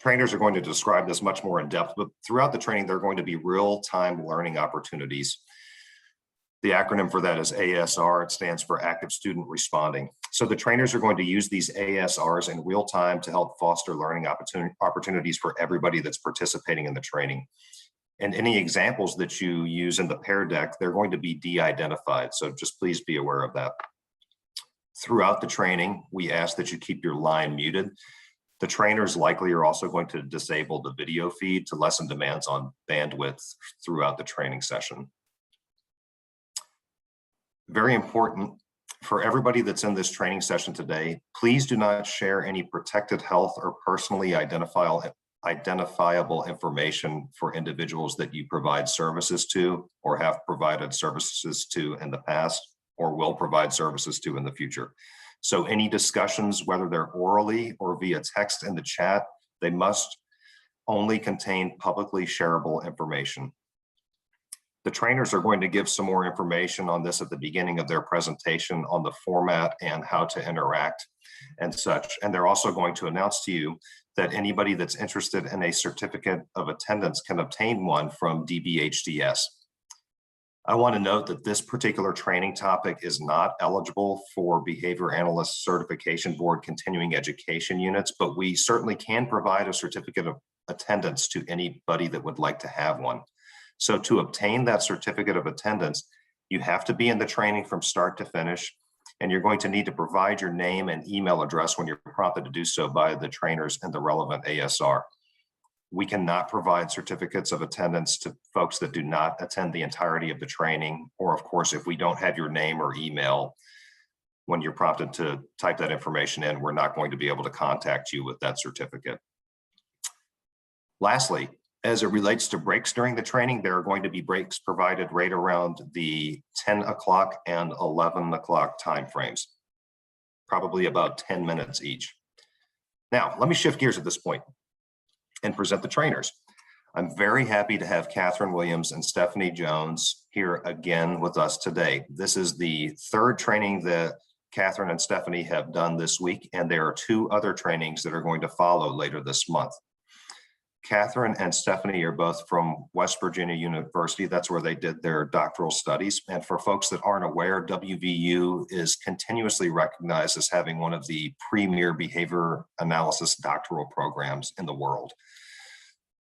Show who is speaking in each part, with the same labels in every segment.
Speaker 1: Trainers are going to describe this much more in depth, but throughout the training, there are going to be real-time learning opportunities. The acronym for that is ASR. It stands for Active Student Responding. So the trainers are going to use these ASRs in real time to help foster learning opportunities for everybody that's participating in the training. And any examples that you use in the pair deck, they're going to be de-identified. So just please be aware of that. Throughout the training, we ask that you keep your line muted. The trainers likely are also going to disable the video feed to lessen demands on bandwidth throughout the training session. Very important for everybody that's in this training session today, please do not share any protected health or personally identifiable information for individuals that you provide services to or have provided services to in the past or will provide services to in the future. So any discussions, whether they're orally or via text in the chat, they must only contain publicly shareable information. The trainers are going to give some more information on this at the beginning of their presentation on the format and how to interact and such. And they're also going to announce to you that anybody that's interested in a certificate of attendance can obtain one from DBHDS. I want to note that this particular training topic is not eligible for Behavior Analyst Certification Board continuing education units, but we certainly can provide a certificate of attendance to anybody that would like to have one. So to obtain that certificate of attendance, you have to be in the training from start to finish, and you're going to need to provide your name and email address when you're prompted to do so by the trainers and the relevant ASR. We cannot provide certificates of attendance to folks that do not attend the entirety of the training, or of course, if we don't have your name or email when you're prompted to type that information in, we're not going to be able to contact you with that certificate. Lastly, as it relates to breaks during the training, there are going to be breaks provided right around the 10 o'clock and 11 o'clock timeframes, probably about 10 minutes each. Now, let me shift gears at this point and present the trainers. I'm very happy to have Catherine Williams and Stephanie Jones here again with us today. This is the third training that Catherine and Stephanie have done this week, and there are two other trainings that are going to follow later this month. Catherine and Stephanie are both from West Virginia University. That's where they did their doctoral studies. And for folks that aren't aware, WVU is continuously recognized as having one of the premier behavior analysis doctoral programs in the world.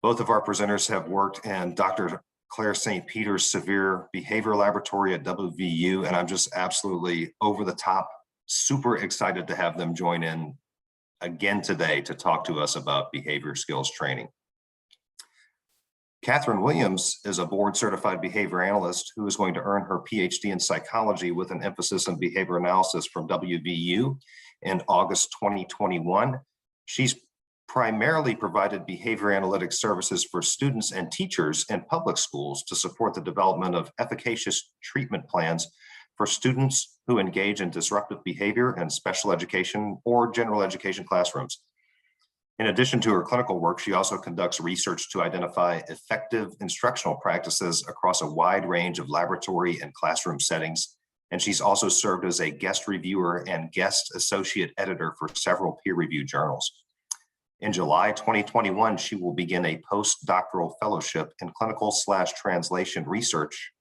Speaker 1: Both of our presenters have worked in Dr. Claire St. Peter's severe behavior laboratory at WVU, and I'm just absolutely over the top, super excited to have them join in again today to talk to us about behavior skills training. Catherine Williams is a board-certified behavior analyst who is going to earn her PhD in psychology with an emphasis in behavior analysis from WVU in August 2021. She's primarily provided behavior analytics services for students and teachers in public schools to support the development of efficacious treatment plans for students who engage in disruptive behavior in special education or general education classrooms. In addition to her clinical work, she also conducts research to identify effective instructional practices across a wide range of laboratory and classroom settings. And she's also served as a guest reviewer and guest associate editor for several peer-reviewed journals. In July 2021, she will begin a postdoctoral fellowship in clinical/translation research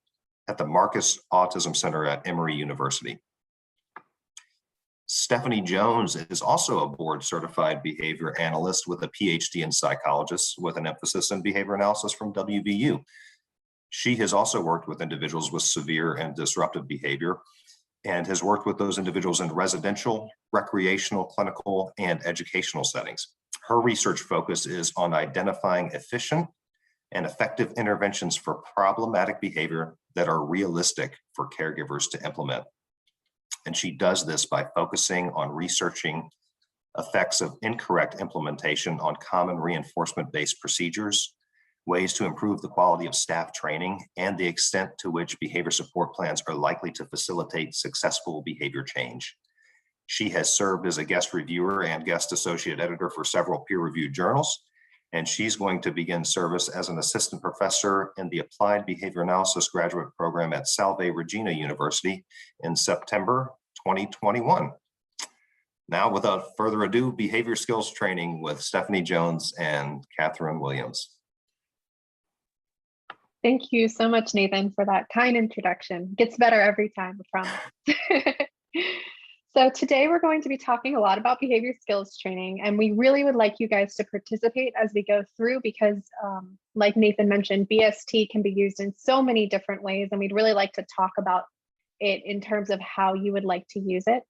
Speaker 1: at the Marcus Autism Center at Emory University. Stephanie Jones is also a board-certified behavior analyst with a PhD in psychologist with an emphasis in behavior analysis from WVU. She has also worked with individuals with severe and disruptive behavior and has worked with those individuals in residential, recreational, clinical, and educational settings. Her research focus is on identifying efficient and effective interventions for problematic behavior that are realistic for caregivers to implement. And she does this by focusing on researching effects of incorrect implementation on common reinforcement-based procedures, ways to improve the quality of staff training, and the extent to which behavior support plans are likely to facilitate successful behavior change. She has served as a guest reviewer and guest associate editor for several peer-reviewed journals, and she's going to begin service as an assistant professor in the Applied Behavior Analysis graduate program at Salve Regina University in September 2021. Now, without further ado, behavior skills training with Stephanie Jones and Catherine Williams.
Speaker 2: Thank you so much, Nathan, for that kind introduction. Gets better every time, I promise. So today we're going to be talking a lot about behavior skills training, and we really would like you guys to participate as we go through because like Nathan mentioned, BST can be used in so many different ways, and we'd really like to talk about it in terms of how you would like to use it.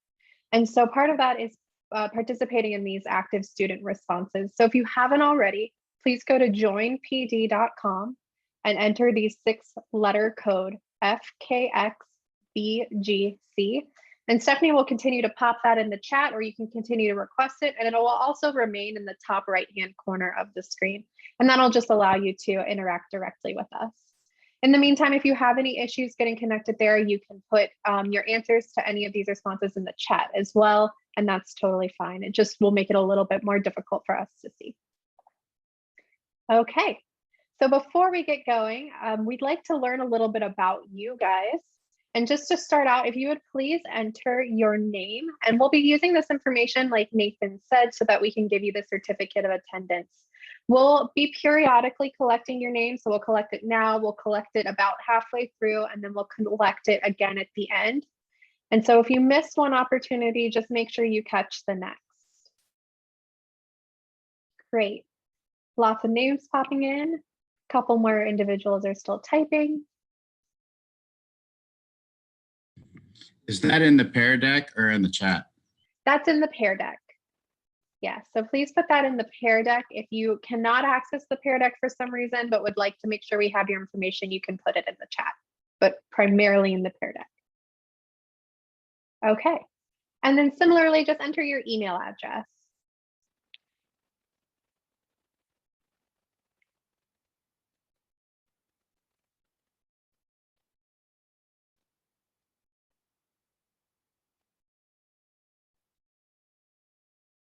Speaker 2: And so part of that is participating in these active student responses. So if you haven't already, please go to joinpd.com and enter the 6-letter code FKXBGC. And Stephanie will continue to pop that in the chat, or you can continue to request it, and it will also remain in the top right-hand corner of the screen. And that'll just allow you to interact directly with us. In the meantime, if you have any issues getting connected there, you can put your answers to any of these responses in the chat as well, and that's totally fine. It just will make it a little bit more difficult for us to see. Okay, so before we get going, we'd like to learn a little bit about you guys. And just to start out, if you would please enter your name, and we'll be using this information like Nathan said, so that we can give you the certificate of attendance. We'll be periodically collecting your name. So we'll collect it now, we'll collect it about halfway through, and then we'll collect it again at the end. And so if you miss one opportunity, just make sure you catch the next. Great. Lots of names popping in. A couple more individuals are still typing.
Speaker 3: Is that in the pair deck or in the chat?
Speaker 2: That's in the pair deck. Yeah, so please put that in the pair deck. If you cannot access the pair deck for some reason, but would like to make sure we have your information, you can put it in the chat, but primarily in the pair deck. Okay, and then similarly, just enter your email address.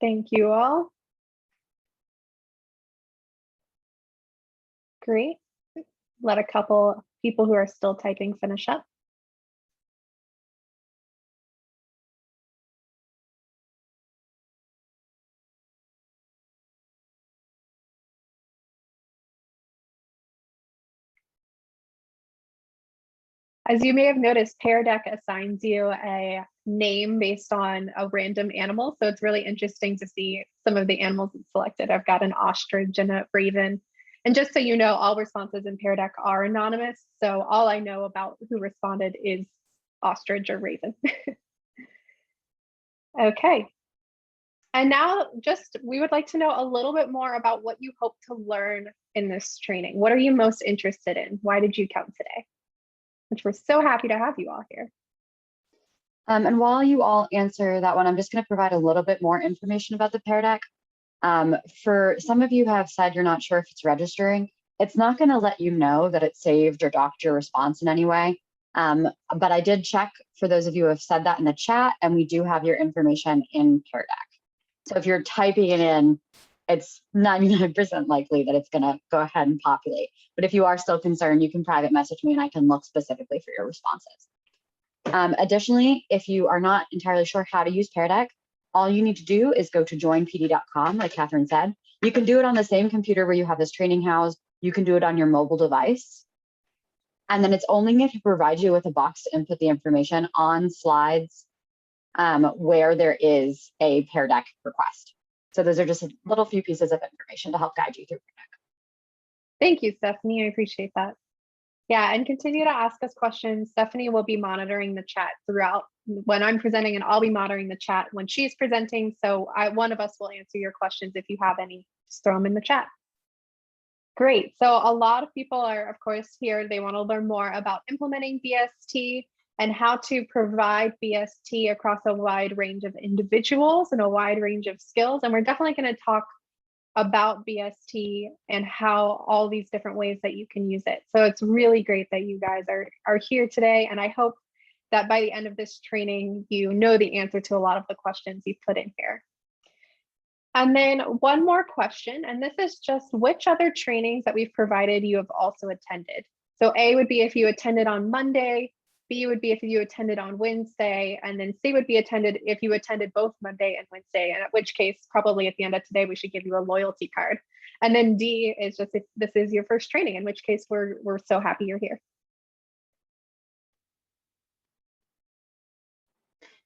Speaker 2: Thank you all. Great. Let a couple people who are still typing finish up. As you may have noticed, Pear Deck assigns you a name based on a random animal. So it's really interesting to see some of the animals it's selected. I've got an ostrich and a raven. And just so you know, all responses in Pear Deck are anonymous. So all I know about who responded is ostrich or raven. Okay. And now we would like to know a little bit more about what you hope to learn in this training. What are you most interested in? Why did you come today? Which we're so happy to have you all here.
Speaker 4: And while you all answer that one, I'm just going to provide a little bit more information about the Pear Deck. For some of you have said you're not sure if it's registering. It's not going to let you know that it saved or docked your response in any way. But I did check for those of you who have said that in the chat, and we do have your information in Pear Deck. So if you're typing it in, it's 99% likely that it's going to go ahead and populate. But if you are still concerned, you can private message me and I can look specifically for your responses. Additionally, if you are not entirely sure how to use Pear Deck, all you need to do is go to joinpd.com, like Catherine said. You can do it on the same computer where you have this training housed. You can do it on your mobile device. And then it's only going to provide you with a box to input the information on slides where there is a Pear Deck request. So those are just a little few pieces of information to help guide you through Pear Deck.
Speaker 2: Thank you, Stephanie. I appreciate that. Yeah, and continue to ask us questions. Stephanie will be monitoring the chat throughout when I'm presenting, and I'll be monitoring the chat when she's presenting. So one of us will answer your questions. If you have any, just throw them in the chat. Great. So a lot of people are, of course, here. They want to learn more about implementing BST and how to provide BST across a wide range of individuals and a wide range of skills. And we're definitely going to talk about BST and how all these different ways that you can use it. So it's really great that you guys are here today. And I hope that by the end of this training, you know the answer to a lot of the questions you put in here. And then one more question, and this is just which other trainings that we've provided you have also attended. So A would be if you attended on Monday, B would be if you attended on Wednesday, and then C would be attended if you attended both Monday and Wednesday, and at which case probably at the end of today we should give you a loyalty card. And then D is just if this is your first training, in which case we're so happy you're here.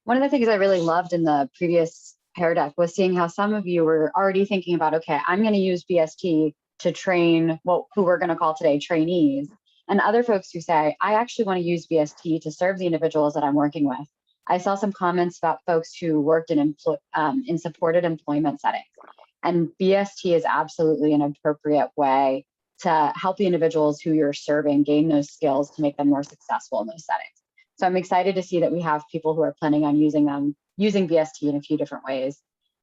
Speaker 4: One of the things I really loved in the previous Pear Deck was seeing how some of you were already thinking about, okay, I'm going to use BST to train who we're going to call today trainees, and other folks who say, I actually want to use BST to serve the individuals that I'm working with. I saw some comments about folks who worked in supported employment settings, and BST is absolutely an appropriate way to help the individuals who you're serving gain those skills to make them more successful in those settings. So I'm excited to see that we have people who are planning on using BST in a few different ways.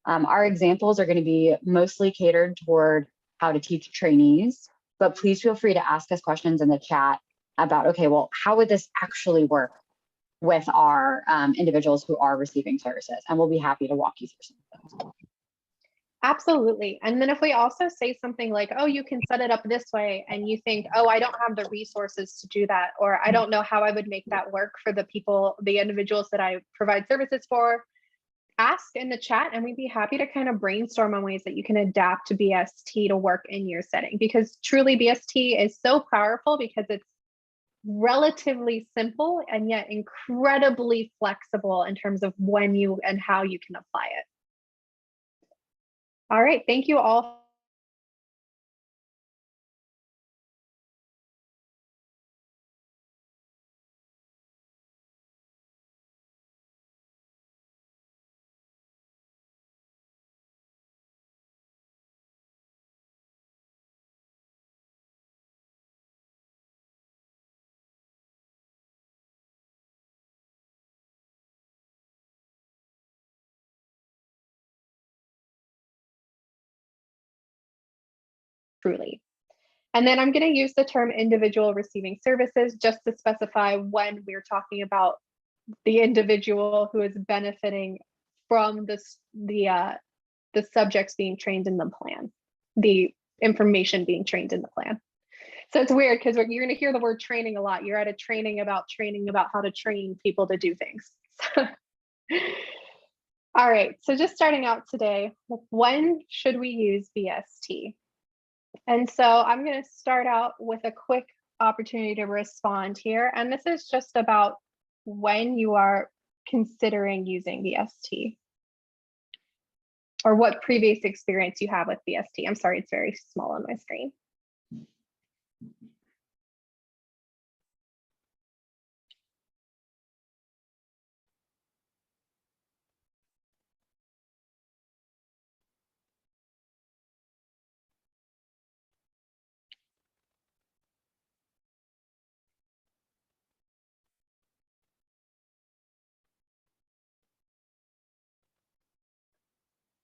Speaker 4: Our examples are going to be mostly catered toward how to teach trainees, but please feel free to ask us questions in the chat about, okay, well, how would this actually work with our individuals who are receiving services? And we'll be happy to walk you through some of those.
Speaker 2: Absolutely. And then if we also say something like, oh, you can set it up this way, and you think, oh, I don't have the resources to do that, or I don't know how I would make that work for the individuals that I provide services for, ask in the chat and we'd be happy to kind of brainstorm on ways that you can adapt to BST to work in your setting, because truly BST is so powerful because it's relatively simple and yet incredibly flexible in terms of when you and how you can apply it. All right, thank you all. Truly. And then I'm going to use the term individual receiving services just to specify when we're talking about the individual who is benefiting from the subjects being trained in the plan, the information being trained in the plan. So it's weird because you're going to hear the word training a lot. You're at a training about how to train people to do things. All right, so just starting out today, when should we use BST? And so I'm going to start out with a quick opportunity to respond here. And this is just about when you are considering using BST or what previous experience you have with BST. I'm sorry, it's very small on my screen.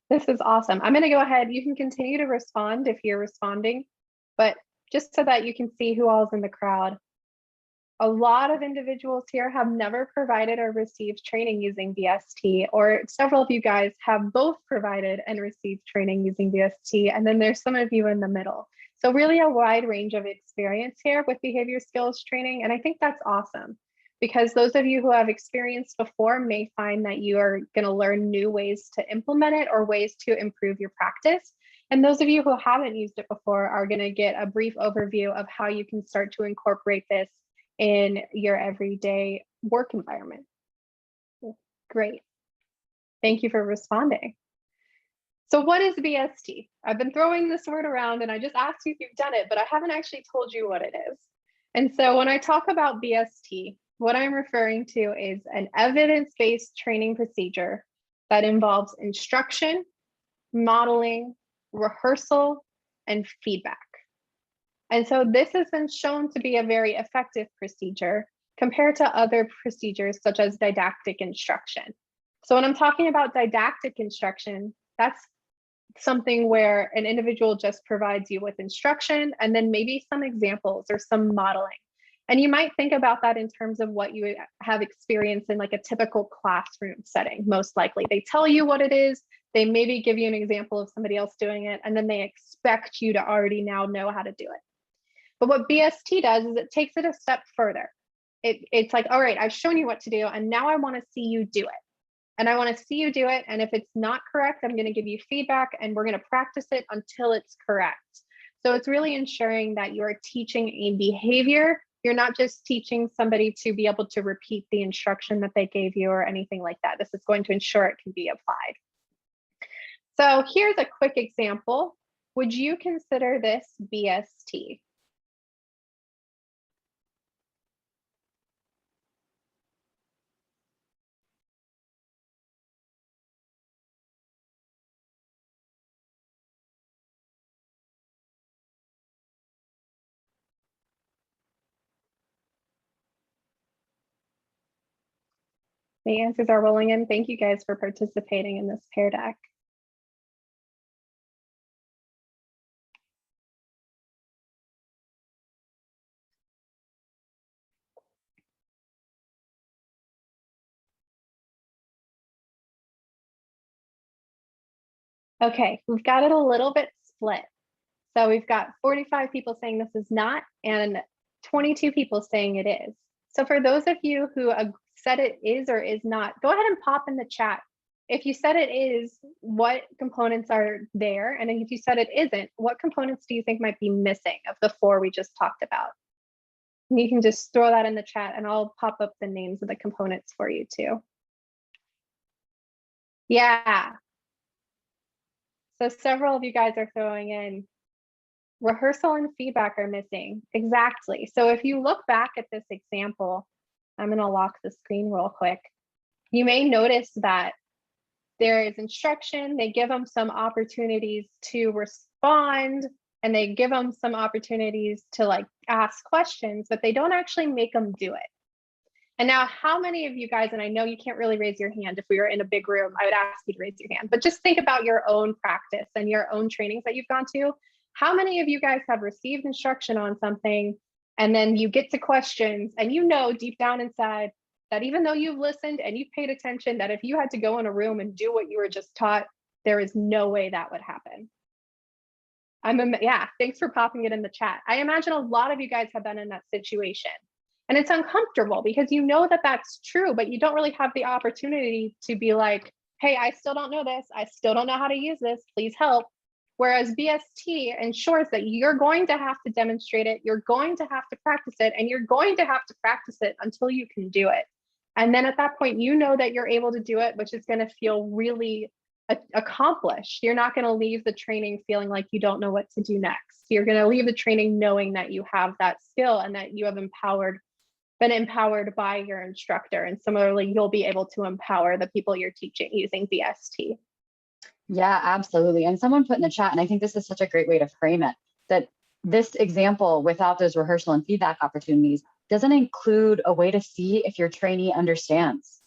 Speaker 2: This is awesome. I'm going to go ahead. You can continue to respond if you're responding, but just so that you can see who all is in the crowd. A lot of individuals here have never provided or received training using BST, or several of you guys have both provided and received training using BST, and then there's some of you in the middle. So really a wide range of experience here with behavior skills training, and I think that's awesome, because those of you who have experienced before may find that you are going to learn new ways to implement it or ways to improve your practice. And those of you who haven't used it before are going to get a brief overview of how you can start to incorporate this in your everyday work environment. Great. Thank you for responding. So what is BST? I've been throwing this word around and I just asked you if you've done it, but I haven't actually told you what it is. And so when I talk about BST, what I'm referring to is an evidence-based training procedure that involves instruction, modeling, rehearsal, and feedback. And so this has been shown to be a very effective procedure compared to other procedures such as didactic instruction. So when I'm talking about didactic instruction, that's something where an individual just provides you with instruction and then maybe some examples or some modeling. And you might think about that in terms of what you have experienced in like a typical classroom setting, most likely. They tell you what it is, they maybe give you an example of somebody else doing it, and then they expect you to already now know how to do it. But what BST does is it takes it a step further. it's like, all right, I've shown you what to do, and now I want to see you do it. And I want to see you do it. And if it's not correct, I'm going to give you feedback, and we're going to practice it until it's correct. So it's really ensuring that you're teaching a behavior. You're not just teaching somebody to be able to repeat the instruction that they gave you or anything like that. This is going to ensure it can be applied. So here's a quick example. Would you consider this BST? The answers are rolling in. Thank you guys for participating in this pear deck. Okay, we've got it a little bit split. So we've got 45 people saying this is not, and 22 people saying it is. So for those of you who said it is or is not, go ahead and pop in the chat. If you said it is, what components are there? And if you said it isn't, what components do you think might be missing of the 4 we just talked about? And you can just throw that in the chat, and I'll pop up the names of the components for you too. Yeah. So several of you guys are throwing in rehearsal and feedback are missing. Exactly. So if you look back at this example, I'm going to lock the screen real quick. You may notice that there is instruction. They give them some opportunities to respond, and they give them some opportunities to like ask questions, but they don't actually make them do it. And now, how many of you guys, and I know you can't really raise your hand, if we were in a big room, I would ask you to raise your hand, but just think about your own practice and your own trainings that you've gone to. How many of you guys have received instruction on something, and then you get to questions, and you know deep down inside that even though you've listened and you've paid attention, that if you had to go in a room and do what you were just taught, there is no way that would happen? Yeah, thanks for popping it in the chat. I imagine a lot of you guys have been in that situation. And it's uncomfortable because you know that that's true, but you don't really have the opportunity to be like, hey, I still don't know this. I still don't know how to use this. Please help. Whereas BST ensures that you're going to have to demonstrate it. You're going to have to practice it, and you're going to have to practice it until you can do it. And then at that point, you know that you're able to do it, which is going to feel really accomplished. You're not going to leave the training feeling like you don't know what to do next. You're going to leave the training knowing that you have that skill and that you have been empowered by your instructor. And similarly, you'll be able to empower the people you're teaching using BST.
Speaker 4: Yeah, absolutely. And someone put in the chat, and I think this is such a great way to frame it, that this example without those rehearsal and feedback opportunities doesn't include a way to see if your trainee understands,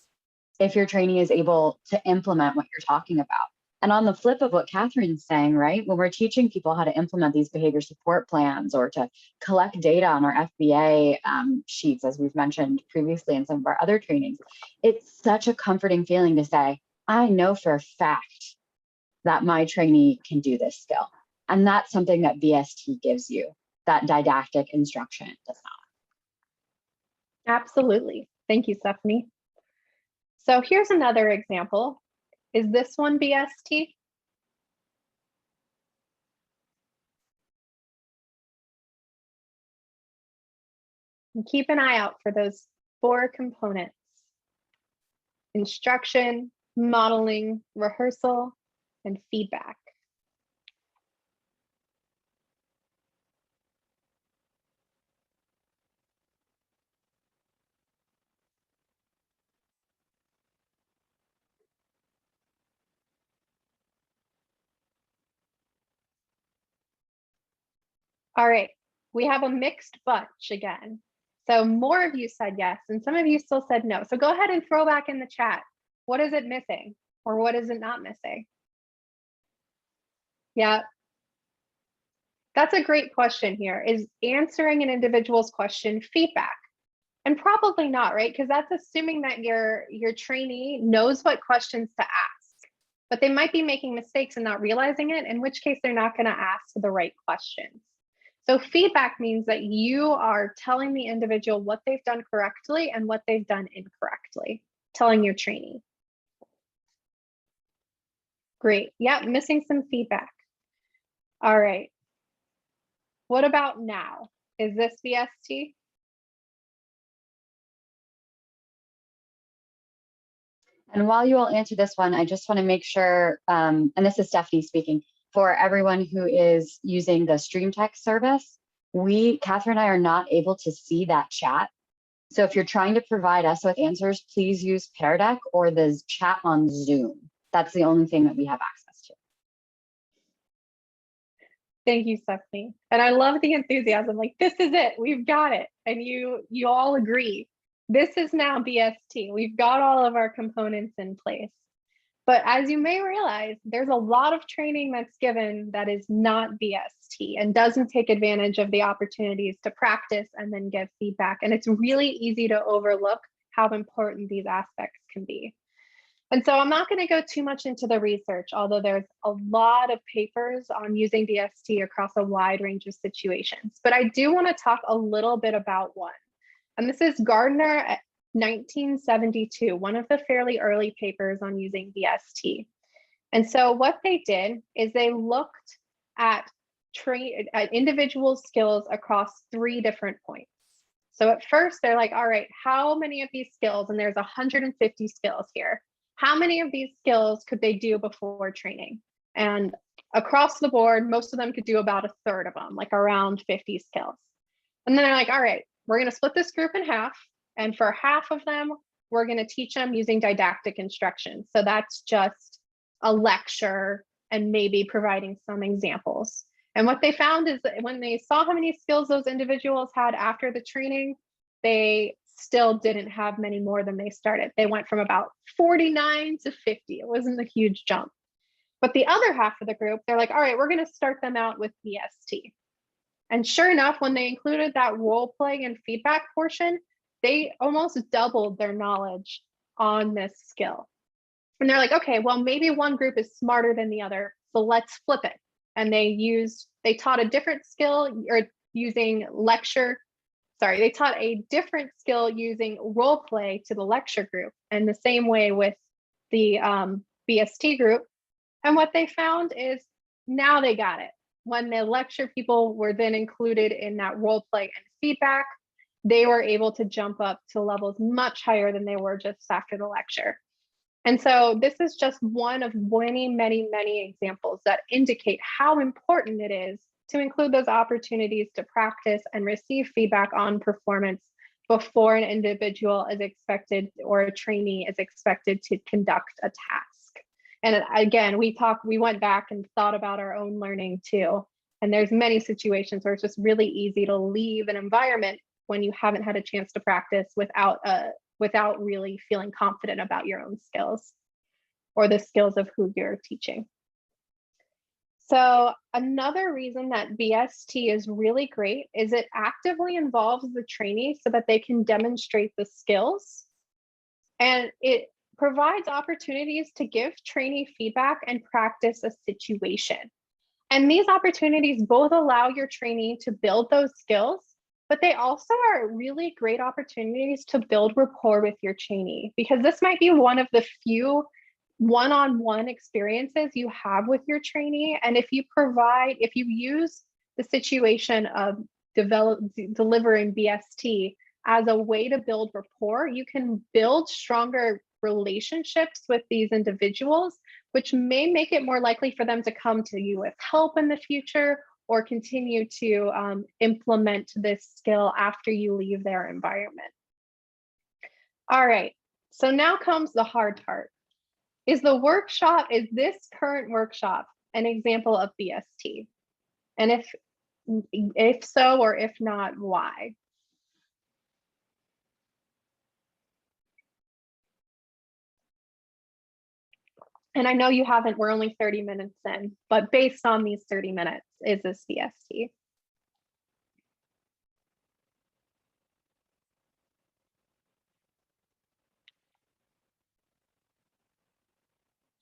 Speaker 4: if your trainee is able to implement what you're talking about. And on the flip of what Catherine's saying, right, when we're teaching people how to implement these behavior support plans or to collect data on our FBA sheets, as we've mentioned previously in some of our other trainings, it's such a comforting feeling to say, I know for a fact that my trainee can do this skill. And that's something that BST gives you, that didactic instruction does not.
Speaker 2: Absolutely. Thank you, Stephanie. So here's another example. Is this one BST? And keep an eye out for those 4 components: instruction, modeling, rehearsal, and feedback. All right, we have a mixed bunch again. So more of you said yes, and some of you still said no. So go ahead and throw back in the chat. What is it missing, or what is it not missing? Yeah, that's a great question here. Is answering an individual's question feedback? And probably not, right? Because that's assuming that your trainee knows what questions to ask, but they might be making mistakes and not realizing it, in which case they're not going to ask the right questions. So feedback means that you are telling the individual what they've done correctly and what they've done incorrectly, telling your trainee. Great. Yeah, missing some feedback. All right. What about now? Is this BST?
Speaker 4: And while you all answer this one, I just want to make sure, and this is Stephanie speaking, for everyone who is using the stream text service, Catherine and I are not able to see that chat. So if you're trying to provide us with answers, please use Pear Deck or the chat on Zoom. That's the only thing that we have access to.
Speaker 2: Thank you, Stephanie. And I love the enthusiasm. Like, this is it. We've got it. And you all agree. This is now BST. We've got all of our components in place. But as you may realize, there's a lot of training that's given that is not BST and doesn't take advantage of the opportunities to practice and then give feedback. And it's really easy to overlook how important these aspects can be. And so I'm not going to go too much into the research, although there's a lot of papers on using BST across a wide range of situations. But I do want to talk a little bit about one. And this is Gardner at 1972, one of the fairly early papers on using BST. And so what they did is they looked at individual skills across 3 different points. So at first they're like, all right, how many of these skills, and there's 150 skills here, how many of these skills could they do before training? And across the board, most of them could do about 1/3 of them, like around 50 skills. And then they're like, all right, we're going to split this group in half. And for half of them, we're going to teach them using didactic instruction. So that's just a lecture and maybe providing some examples. And what they found is that when they saw how many skills those individuals had after the training, they still didn't have many more than they started. They went from about 49 to 50. It wasn't a huge jump. But the other half of the group, they're like, all right, we're going to start them out with BST. And sure enough, when they included that role play and feedback portion, they almost doubled their knowledge on this skill. And they're like, okay, well, maybe one group is smarter than the other, so let's flip it. And they taught a different skill or using they taught a different skill using role play to the lecture group, and the same way with the BST group. And what they found is now they got it. When the lecture people were then included in that role play and feedback, they were able to jump up to levels much higher than they were just after the lecture. And so this is just one of many, many, many examples that indicate how important it is to include those opportunities to practice and receive feedback on performance before an individual is expected or a trainee is expected to conduct a task. And again, we went back and thought about our own learning too. And there's many situations where it's just really easy to leave an environment when you haven't had a chance to practice without really feeling confident about your own skills or the skills of who you're teaching. So another reason that BST is really great is it actively involves the trainee so that they can demonstrate the skills, and it provides opportunities to give trainee feedback and practice a situation. And these opportunities both allow your trainee to build those skills, but they also are really great opportunities to build rapport with your trainee, because this might be one of the few one-on-one experiences you have with your trainee. And if you use the situation of delivering BST as a way to build rapport, you can build stronger relationships with these individuals, which may make it more likely for them to come to you with help in the future or continue to implement this skill after you leave their environment. All right, so now comes the hard part. Is this current workshop an example of BST? And if so, or if not, why? And I know you haven't, we're only 30 minutes in, but based on these 30 minutes, is this BST?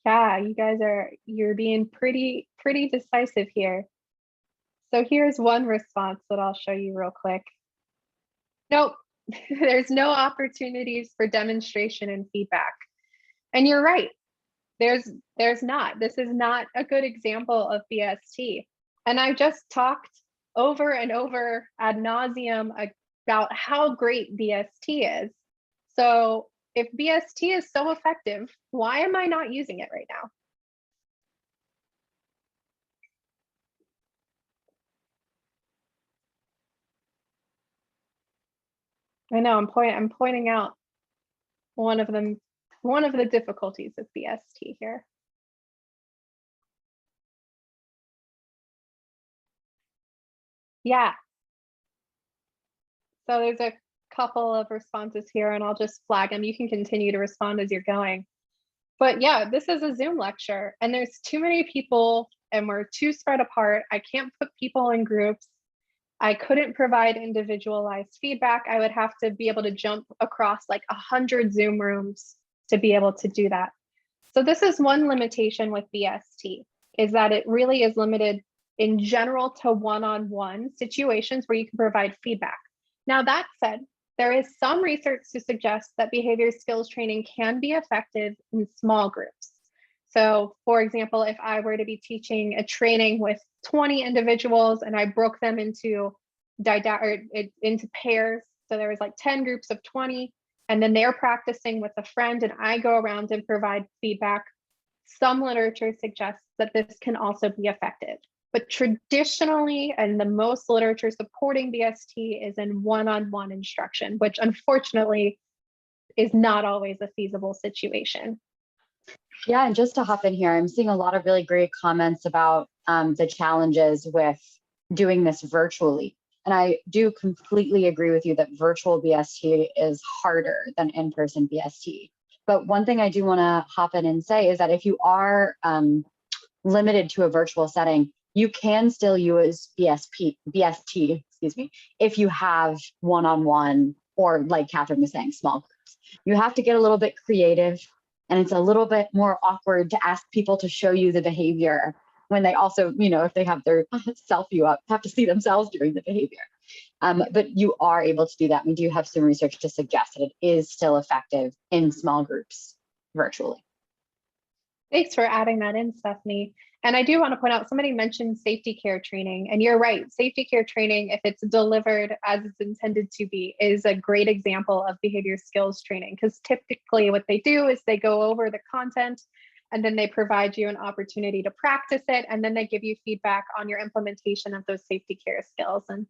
Speaker 2: Yeah, you guys you're being pretty decisive here. So here's one response that I'll show you real quick. Nope, there's no opportunities for demonstration and feedback. And you're right, there's not. This is not a good example of BST. And I just talked over and over ad nauseum about how great BST is. So if BST is so effective, why am I not using it right now? I know I'm pointing out one of the difficulties of BST here. Yeah. So there's a couple of responses here and I'll just flag them. You can continue to respond as you're going. But yeah, this is a Zoom lecture and there's too many people and we're too spread apart. I can't put people in groups. I couldn't provide individualized feedback. I would have to be able to jump across like 100 Zoom rooms to be able to do that. So this is one limitation with BST, is that it really is limited in general to one-on-one situations where you can provide feedback. Now that said, there is some research to suggest that behavior skills training can be effective in small groups. So for example, if I were to be teaching a training with 20 individuals and I broke them into pairs, so there was like 10 groups of 20, and then they're practicing with a friend and I go around and provide feedback, some literature suggests that this can also be effective. But traditionally, and the most literature supporting BST is in one-on-one instruction, which unfortunately is not always a feasible situation.
Speaker 4: Yeah, and just to hop in here, I'm seeing a lot of really great comments about the challenges with doing this virtually. And I do completely agree with you that virtual BST is harder than in-person BST. But one thing I do want to hop in and say is that if you are limited to a virtual setting, you can still use BST, if you have one-on-one or, like Catherine was saying, small groups. You have to get a little bit creative, and it's a little bit more awkward to ask people to show you the behavior when they also, if they have their selfie up, have to see themselves doing the behavior. But you are able to do that. We do have some research to suggest that it is still effective in small groups virtually.
Speaker 2: Thanks for adding that in, Stephanie. And I do want to point out, somebody mentioned safety care training, and you're right, safety care training, if it's delivered as it's intended to be, is a great example of behavior skills training, because typically what they do is they go over the content and then they provide you an opportunity to practice it, and then they give you feedback on your implementation of those safety care skills. And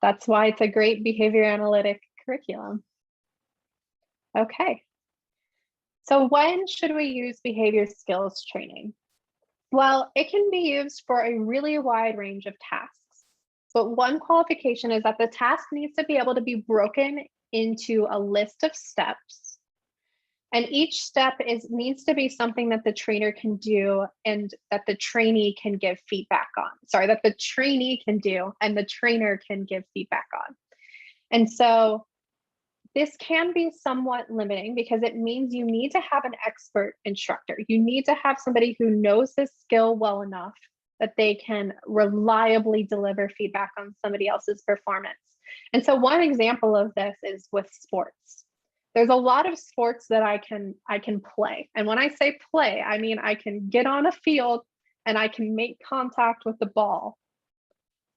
Speaker 2: that's why it's a great behavior analytic curriculum. Okay. So when should we use behavior skills training? Well, it can be used for a really wide range of tasks, but one qualification is that the task needs to be able to be broken into a list of steps, and each step needs to be something that the trainer can do and that the trainee can give feedback on. Sorry, that the trainee can do and the trainer can give feedback on. And so this can be somewhat limiting because it means you need to have an expert instructor. You need to have somebody who knows this skill well enough that they can reliably deliver feedback on somebody else's performance. And so one example of this is with sports. There's a lot of sports that I can play. And when I say play, I mean I can get on a field and I can make contact with the ball.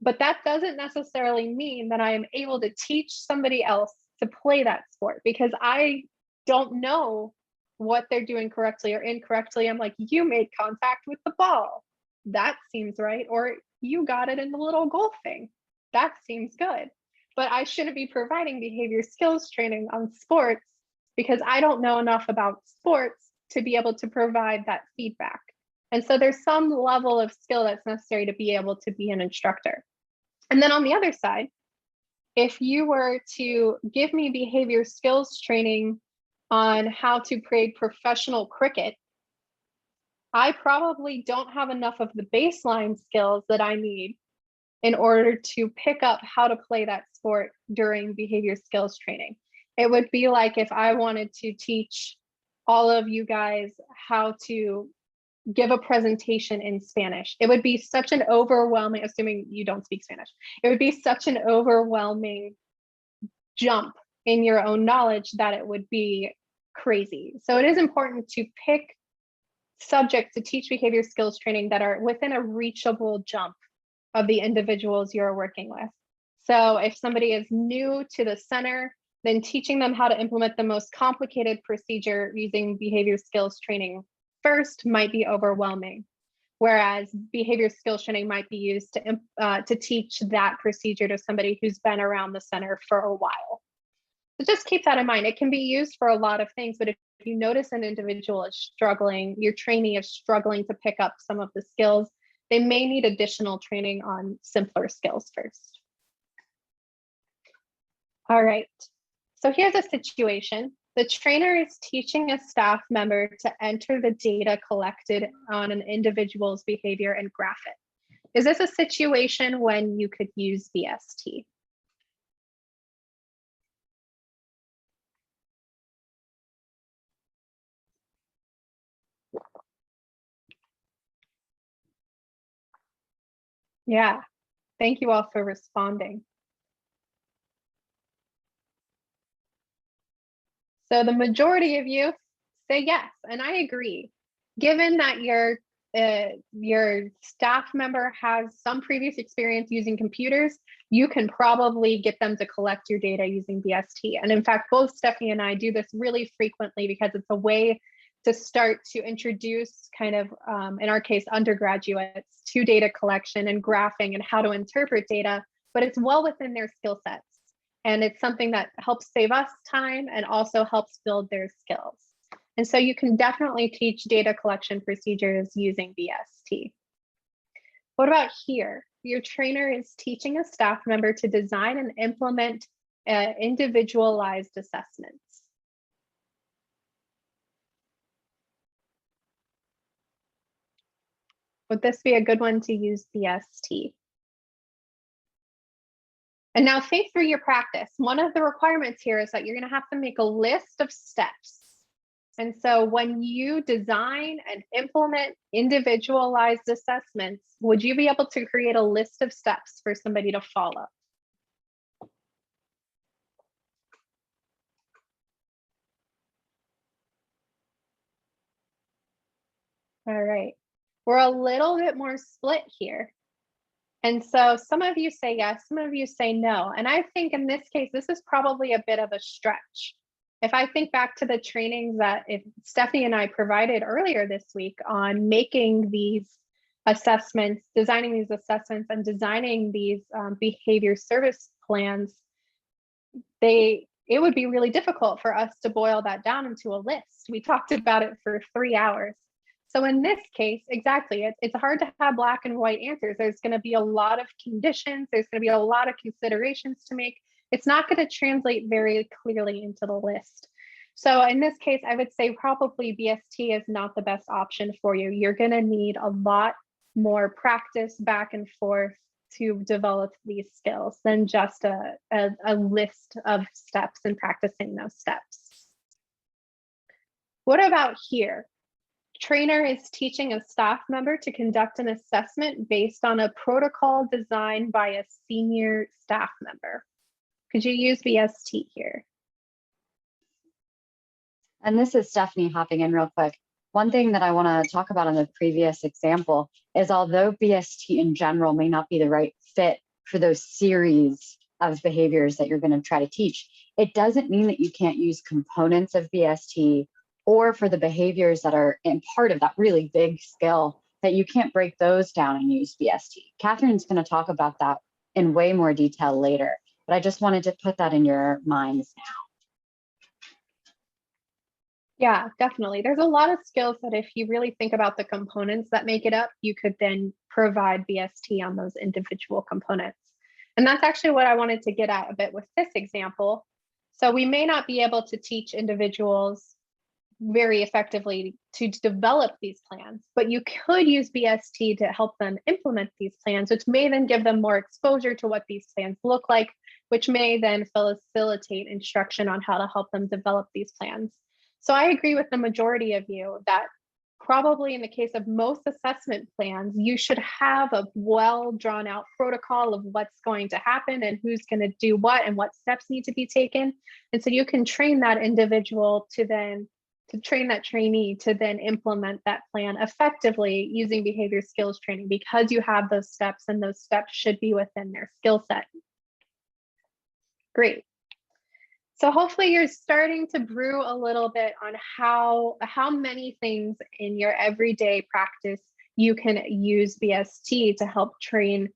Speaker 2: But that doesn't necessarily mean that I am able to teach somebody else to play that sport, because I don't know what they're doing correctly or incorrectly. I'm like, you made contact with the ball. That seems right. Or you got it in the little golf thing. That seems good. But I shouldn't be providing behavior skills training on sports because I don't know enough about sports to be able to provide that feedback. And so there's some level of skill that's necessary to be able to be an instructor. And then on the other side, if you were to give me behavior skills training on how to play professional cricket, I probably don't have enough of the baseline skills that I need in order to pick up how to play that sport during behavior skills training. It would be like if I wanted to teach all of you guys how to give a presentation in Spanish. It would be such an overwhelming, assuming you don't speak Spanish, it would be such an overwhelming jump in your own knowledge that it would be crazy. So it is important to pick subjects to teach behavior skills training that are within a reachable jump of the individuals you're working with. So if somebody is new to the center, then teaching them how to implement the most complicated procedure using behavior skills training first might be overwhelming, whereas behavior skills training might be used to teach that procedure to somebody who's been around the center for a while. So just keep that in mind. It can be used for a lot of things, but if you notice an individual is struggling, your trainee is struggling to pick up some of the skills, they may need additional training on simpler skills first. All right, so here's a situation. The trainer is teaching a staff member to enter the data collected on an individual's behavior and graph it. Is this a situation when you could use BST? Yeah, thank you all for responding. So the majority of you say yes, and I agree. Given that your staff member has some previous experience using computers, you can probably get them to collect your data using BST. And in fact, both Stephanie and I do this really frequently because it's a way to start to introduce kind of, in our case, undergraduates to data collection and graphing and how to interpret data, but it's well within their skill sets. And it's something that helps save us time and also helps build their skills. And so you can definitely teach data collection procedures using BST. What about here? Your trainer is teaching a staff member to design and implement individualized assessments. Would this be a good one to use BST? And now think through your practice. One of the requirements here is that you're going to have to make a list of steps. And so when you design and implement individualized assessments, would you be able to create a list of steps for somebody to follow? All right, we're a little bit more split here. And so some of you say yes, some of you say no. And I think in this case, this is probably a bit of a stretch. If I think back to the trainings that Stephanie and I provided earlier this week on making these assessments, designing these assessments and designing these behavior service plans, it would be really difficult for us to boil that down into a list. We talked about it for 3 hours. So in this case, exactly, it's hard to have black and white answers. There's going to be a lot of conditions. There's going to be a lot of considerations to make. It's not going to translate very clearly into the list. So in this case, I would say probably BST is not the best option for you. You're going to need a lot more practice back and forth to develop these skills than just a list of steps and practicing those steps. What about here? Trainer is teaching a staff member to conduct an assessment based on a protocol designed by a senior staff member. Could you use BST here?
Speaker 4: And this is Stephanie hopping in real quick. One thing that I want to talk about in the previous example is although BST in general may not be the right fit for those series of behaviors that you're going to try to teach, it doesn't mean that you can't use components of BST or for the behaviors that are in part of that really big skill that you can't break those down and use BST. Catherine's going to talk about that in way more detail later, but I just wanted to put that in your minds now.
Speaker 2: Yeah, definitely. There's a lot of skills that if you really think about the components that make it up, you could then provide BST on those individual components. And that's actually what I wanted to get at a bit with this example. So we may not be able to teach individuals very effectively to develop these plans, but you could use BST to help them implement these plans, which may then give them more exposure to what these plans look like, which may then facilitate instruction on how to help them develop these plans. So I agree with the majority of you that probably in the case of most assessment plans, you should have a well drawn out protocol of what's going to happen and who's going to do what and what steps need to be taken. And so you can train that individual to train that trainee to then implement that plan effectively using behavior skills training, because you have those steps and those steps should be within their skill set. Great. So hopefully you're starting to brew a little bit on how many things in your everyday practice you can use BST to help train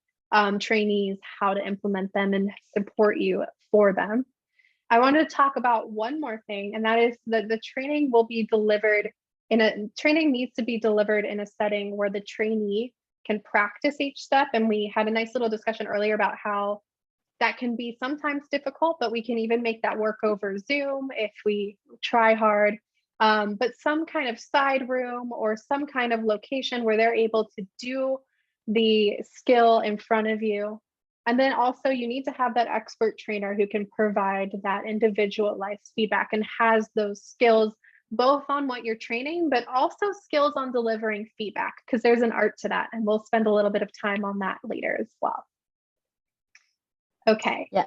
Speaker 2: trainees how to implement them and support you for them. I want to talk about one more thing, and that is that the training will be delivered training needs to be delivered in a setting where the trainee can practice each step. And we had a nice little discussion earlier about how that can be sometimes difficult, but we can even make that work over Zoom if we try hard. But some kind of side room or some kind of location where they're able to do the skill in front of you. And then also you need to have that expert trainer who can provide that individualized feedback and has those skills both on what you're training, but also skills on delivering feedback, because there's an art to that. And we'll spend a little bit of time on that later as well. Okay.
Speaker 4: Yeah.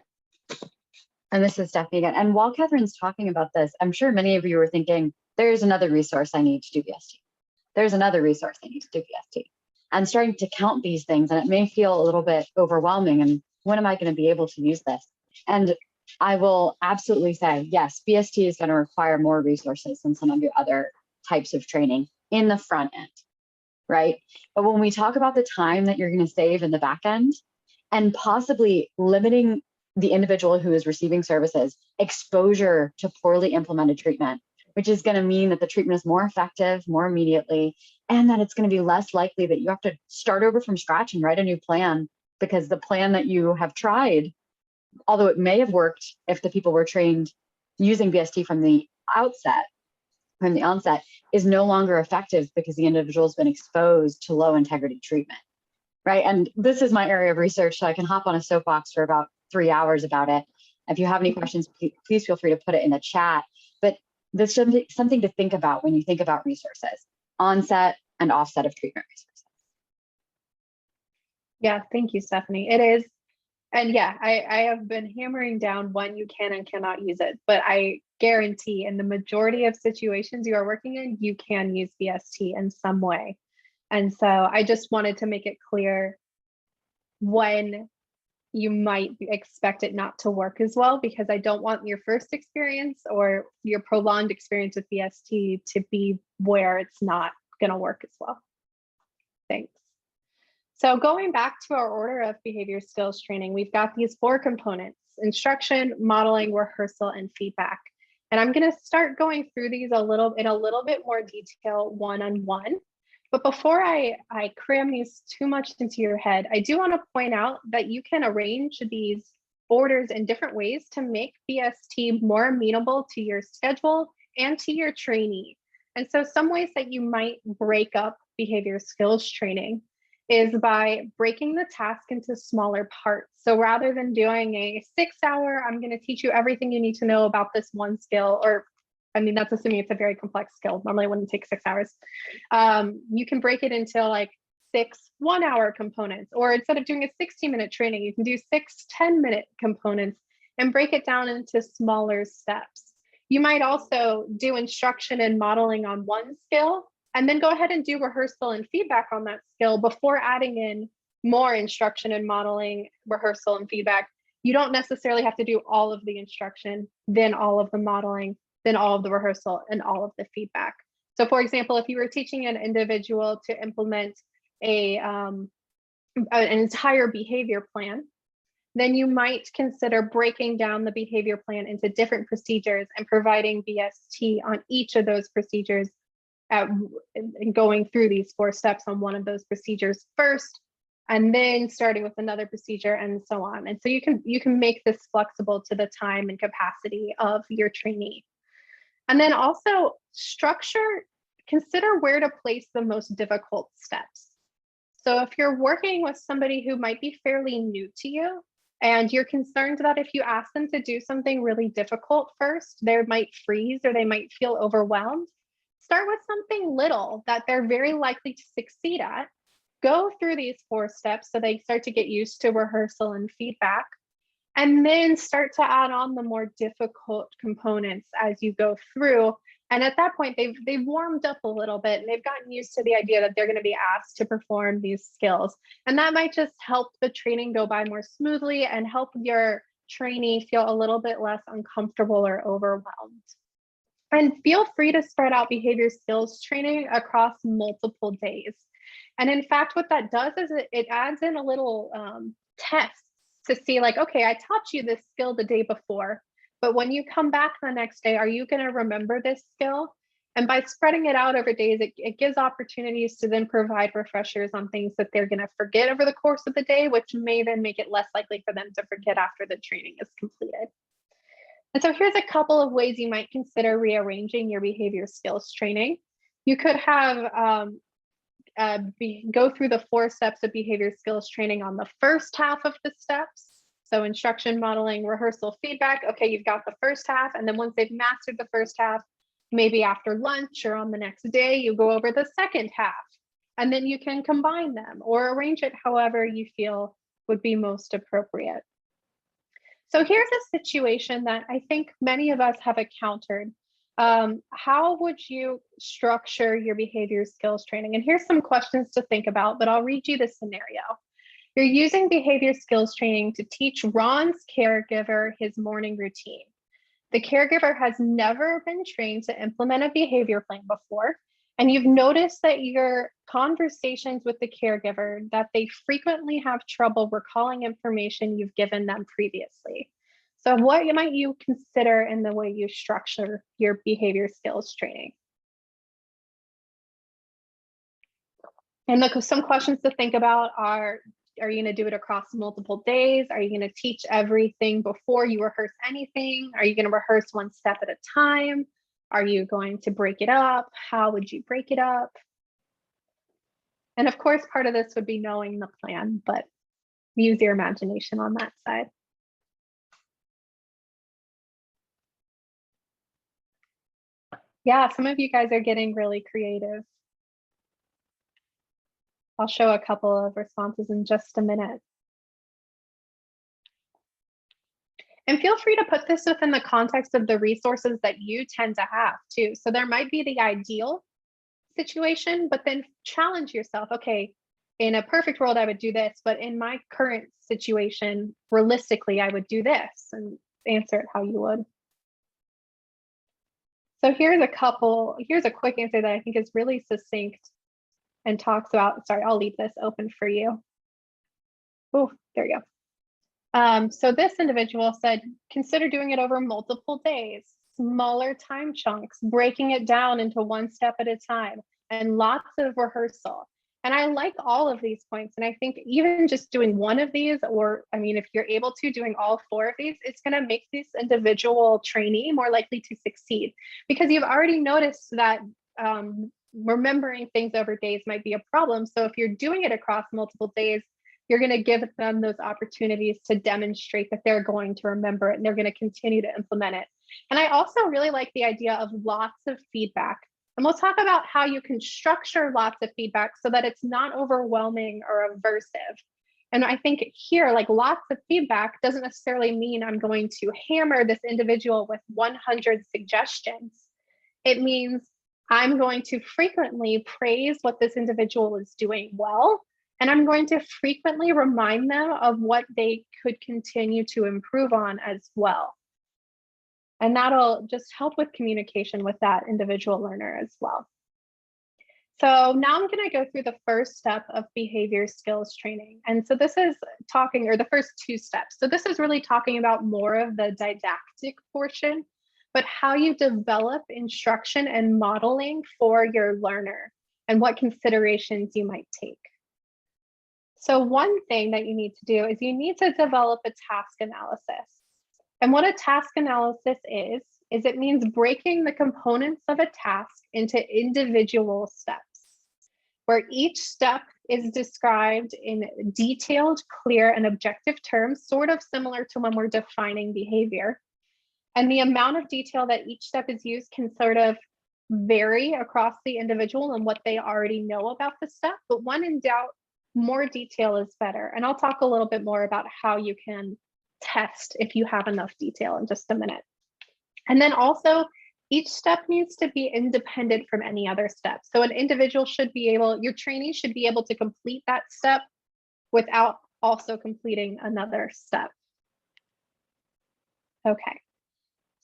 Speaker 4: And this is Stephanie again. And while Catherine's talking about this, I'm sure many of you are thinking, there's another resource I need to do BST. There's another resource I need to do BST. And starting to count these things, and it may feel a little bit overwhelming. And when am I going to be able to use this? And I will absolutely say, yes, BST is going to require more resources than some of your other types of training in the front end, right? But when we talk about the time that you're going to save in the back end, and possibly limiting the individual who is receiving services exposure to poorly implemented treatment, which is going to mean that the treatment is more effective, more immediately, and that it's going to be less likely that you have to start over from scratch and write a new plan, because the plan that you have tried, although it may have worked if the people were trained using BST from the onset, is no longer effective because the individual has been exposed to low integrity treatment. Right. And this is my area of research, so I can hop on a soapbox for about 3 hours about it. If you have any questions, please feel free to put it in the chat. But there's something to think about when you think about resources, onset and offset of treatment resources.
Speaker 2: Yeah, thank you, Stephanie. It is. And yeah, I have been hammering down when you can and cannot use it, but I guarantee in the majority of situations you are working in, you can use BST in some way. And so I just wanted to make it clear when you might expect it not to work as well, because I don't want your first experience or your prolonged experience with BST to be where it's not going to work as well. Thanks. So going back to our order of behavior skills training, we've got these 4 components: instruction, modeling, rehearsal, and feedback. And I'm going to start going through these in a little bit more detail one-on-one. But before I cram these too much into your head, I do want to point out that you can arrange these orders in different ways to make BST more amenable to your schedule and to your trainee. And so some ways that you might break up behavior skills training is by breaking the task into smaller parts. So rather than doing a 6-hour, I'm going to teach you everything you need to know about this one skill, or I mean, that's assuming it's a very complex skill. Normally it wouldn't take 6 hours. You can break it into like 6 1-hour components, or instead of doing a 60-minute training, you can do 6 10-minute components and break it down into smaller steps. You might also do instruction and modeling on one skill, and then go ahead and do rehearsal and feedback on that skill before adding in more instruction and modeling, rehearsal and feedback. You don't necessarily have to do all of the instruction, then all of the modeling, then all of the rehearsal, and all of the feedback. So for example, if you were teaching an individual to implement an entire behavior plan, then you might consider breaking down the behavior plan into different procedures and providing BST on each of those procedures, and going through these 4 steps on one of those procedures first, and then starting with another procedure, and so on. And so you can make this flexible to the time and capacity of your trainee. And then also consider where to place the most difficult steps. So if you're working with somebody who might be fairly new to you, and you're concerned that if you ask them to do something really difficult first, they might freeze or they might feel overwhelmed, start with something little that they're very likely to succeed at. Go through these 4 steps so they start to get used to rehearsal and feedback, and then start to add on the more difficult components as you go through. And at that point, they've warmed up a little bit and they've gotten used to the idea that they're going to be asked to perform these skills. And that might just help the training go by more smoothly and help your trainee feel a little bit less uncomfortable or overwhelmed. And feel free to spread out behavior skills training across multiple days. And in fact, what that does is it adds in a little test to see like, okay, I taught you this skill the day before, but when you come back the next day, are you going to remember this skill? And by spreading it out over days, it gives opportunities to then provide refreshers on things that they're going to forget over the course of the day, which may then make it less likely for them to forget after the training is completed. And so here's a couple of ways you might consider rearranging your behavior skills training. You could have go through the 4 steps of behavior skills training on the first half of the steps. So instruction, modeling, rehearsal, feedback. Okay, you've got the first half. And then once they've mastered the first half, maybe after lunch or on the next day, you go over the second half. And then you can combine them or arrange it however you feel would be most appropriate. So here's a situation that I think many of us have encountered. How would you structure your behavior skills training? And here's some questions to think about, but I'll read you the scenario. You're using behavior skills training to teach Ron's caregiver his morning routine. The caregiver has never been trained to implement a behavior plan before, and you've noticed that your conversations with the caregiver, that they frequently have trouble recalling information you've given them previously. So what might you consider in the way you structure your behavior skills training? And some questions to think about are you going to do it across multiple days? Are you going to teach everything before you rehearse anything? Are you going to rehearse one step at a time? Are you going to break it up? How would you break it up? And of course, part of this would be knowing the plan, but use your imagination on that side. Yeah, some of you guys are getting really creative. I'll show a couple of responses in just a minute. And feel free to put this within the context of the resources that you tend to have too. So there might be the ideal situation, but then challenge yourself. Okay, in a perfect world, I would do this, but in my current situation, realistically, I would do this, and answer it how you would. So here's a quick answer that I think is really succinct and talks about, sorry, I'll leave this open for you. Oh, there you go. So this individual said, consider doing it over multiple days, smaller time chunks, breaking it down into one step at a time, and lots of rehearsal. And I like all of these points. And I think even just doing one of these, or I mean, if you're able to doing all 4 of these, it's going to make this individual trainee more likely to succeed, because you've already noticed that remembering things over days might be a problem. So if you're doing it across multiple days, you're going to give them those opportunities to demonstrate that they're going to remember it and they're going to continue to implement it. And I also really like the idea of lots of feedback. And we'll talk about how you can structure lots of feedback so that it's not overwhelming or aversive. And I think here, like, lots of feedback doesn't necessarily mean I'm going to hammer this individual with 100 suggestions. It means I'm going to frequently praise what this individual is doing well, and I'm going to frequently remind them of what they could continue to improve on as well. And that'll just help with communication with that individual learner as well. So now I'm going to go through the first step of behavior skills training. And so this is talking, or the first 2 steps. So this is really talking about more of the didactic portion, but how you develop instruction and modeling for your learner and what considerations you might take. So one thing that you need to do is you need to develop a task analysis. And what a task analysis is it means breaking the components of a task into individual steps, where each step is described in detailed, clear, and objective terms, sort of similar to when we're defining behavior. And the amount of detail that each step is used can sort of vary across the individual and what they already know about the step, but when in doubt, more detail is better. And I'll talk a little bit more about how you can test if you have enough detail in just a minute. And then also, each step needs to be independent from any other step. So an individual should be able, your trainee should be able to complete that step without also completing another step. Okay.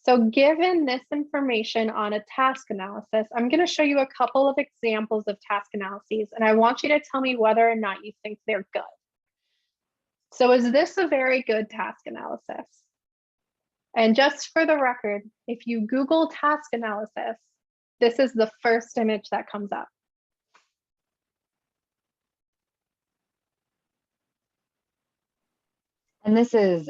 Speaker 2: So given this information on a task analysis, I'm going to show you a couple of examples of task analyses, and I want you to tell me whether or not you think they're good. So is this a very good task analysis? And just for the record, if you Google task analysis, this is the first image that comes up.
Speaker 4: And this is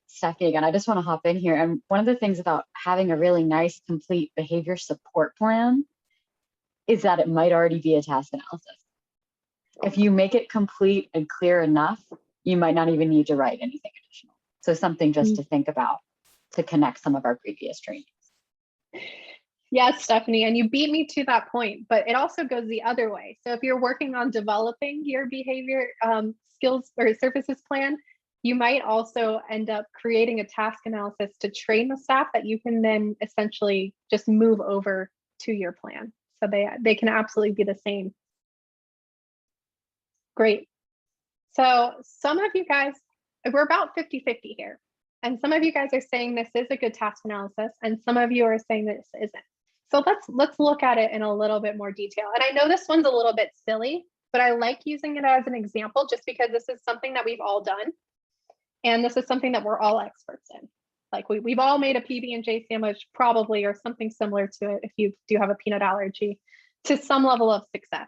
Speaker 4: Stephanie again. I just want to hop in here. And one of the things about having a really nice, complete behavior support plan is that it might already be a task analysis. If you make it complete and clear enough, you might not even need to write anything additional. So something just to think about to connect some of our previous trainings.
Speaker 2: Yes, Stephanie, and you beat me to that point, but it also goes the other way. So if you're working on developing your behavior skills or services plan, you might also end up creating a task analysis to train the staff that you can then essentially just move over to your plan. So they can absolutely be the same. Great. So some of you guys, we're about 50-50 here. And some of you guys are saying this is a good task analysis, and some of you are saying this isn't. So let's look at it in a little bit more detail. And I know this one's a little bit silly, but I like using it as an example just because this is something that we've all done. And this is something that we're all experts in. Like we've all made a PB&J sandwich probably, or something similar to it if you do have a peanut allergy, to some level of success.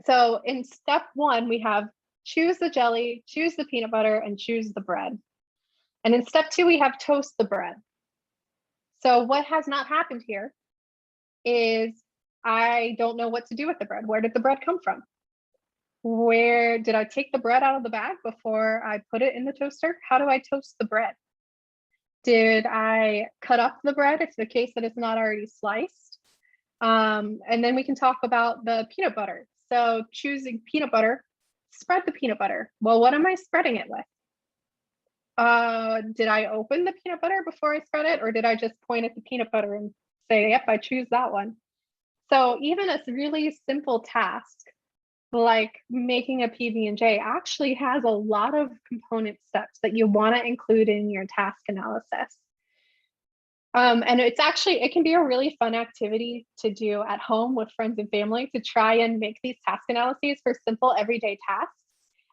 Speaker 2: So in step one, we have choose the jelly, choose the peanut butter, and choose the bread. And in step two, we have toast the bread. So what has not happened here is I don't know what to do with the bread. Where did the bread come from? Where did I take the bread out of the bag before I put it in the toaster? How do I toast the bread? Did I cut up the bread if the case that it's not already sliced? And then we can talk about the peanut butter. So choosing peanut butter, spread the peanut butter. Well, what am I spreading it with? Did I open the peanut butter before I spread it, or did I just point at the peanut butter and say, yep, I choose that one? So even a really simple task like making a PB&J actually has a lot of component steps that you want to include in your task analysis. And it can be a really fun activity to do at home with friends and family to try and make these task analyses for simple everyday tasks,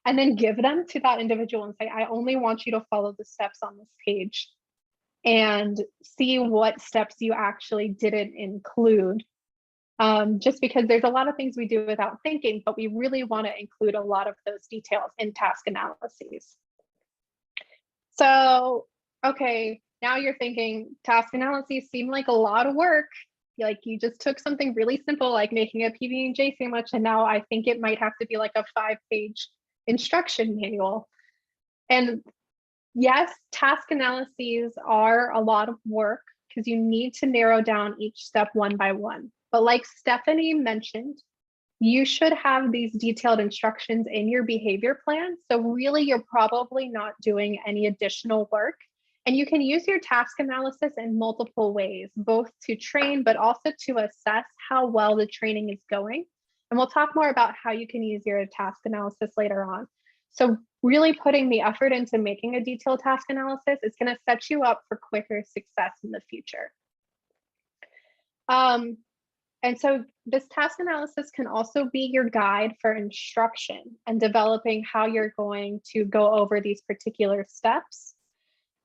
Speaker 2: and then give them to that individual and say, I only want you to follow the steps on this page, and see what steps you actually didn't include. Just because there's a lot of things we do without thinking, but we really want to include a lot of those details in task analyses. So, okay, now you're thinking task analyses seem like a lot of work. Like you just took something really simple like making a PB&J sandwich, and now I think it might have to be like a 5-page instruction manual. And yes, task analyses are a lot of work because you need to narrow down each step one by one. But like Stephanie mentioned, you should have these detailed instructions in your behavior plan. So really, you're probably not doing any additional work. And you can use your task analysis in multiple ways, both to train, but also to assess how well the training is going. And we'll talk more about how you can use your task analysis later on. So really putting the effort into making a detailed task analysis is going to set you up for quicker success in the future. And so this task analysis can also be your guide for instruction and developing how you're going to go over these particular steps.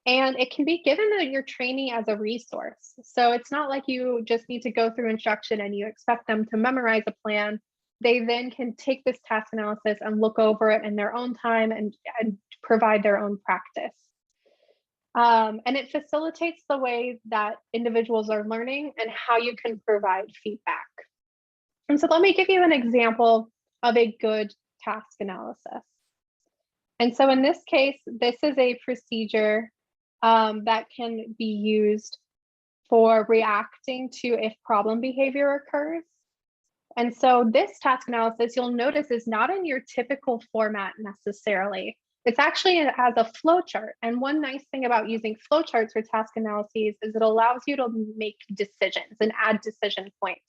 Speaker 2: And it can be given to your trainee as a resource. So it's not like you just need to go through instruction and you expect them to memorize a plan. They then can take this task analysis and look over it in their own time and provide their own practice. And it facilitates the way that individuals are learning and how you can provide feedback. And so let me give you an example of a good task analysis. And so in this case, this is a procedure that can be used for reacting to if problem behavior occurs. And so this task analysis, you'll notice, is not in your typical format necessarily. It's actually, it has a flow chart. And one nice thing about using flow charts for task analyses is it allows you to make decisions and add decision points.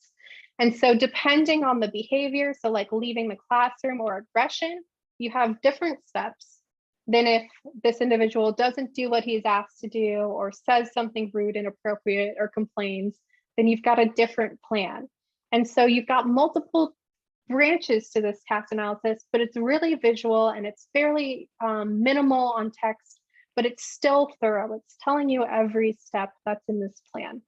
Speaker 2: And so depending on the behavior, so like leaving the classroom or aggression, you have different steps than if this individual doesn't do what he's asked to do or says something rude, inappropriate, or complains, then you've got a different plan. And so you've got multiple branches to this task analysis, but it's really visual and it's fairly minimal on text, but it's still thorough. It's telling you every step that's in this plan.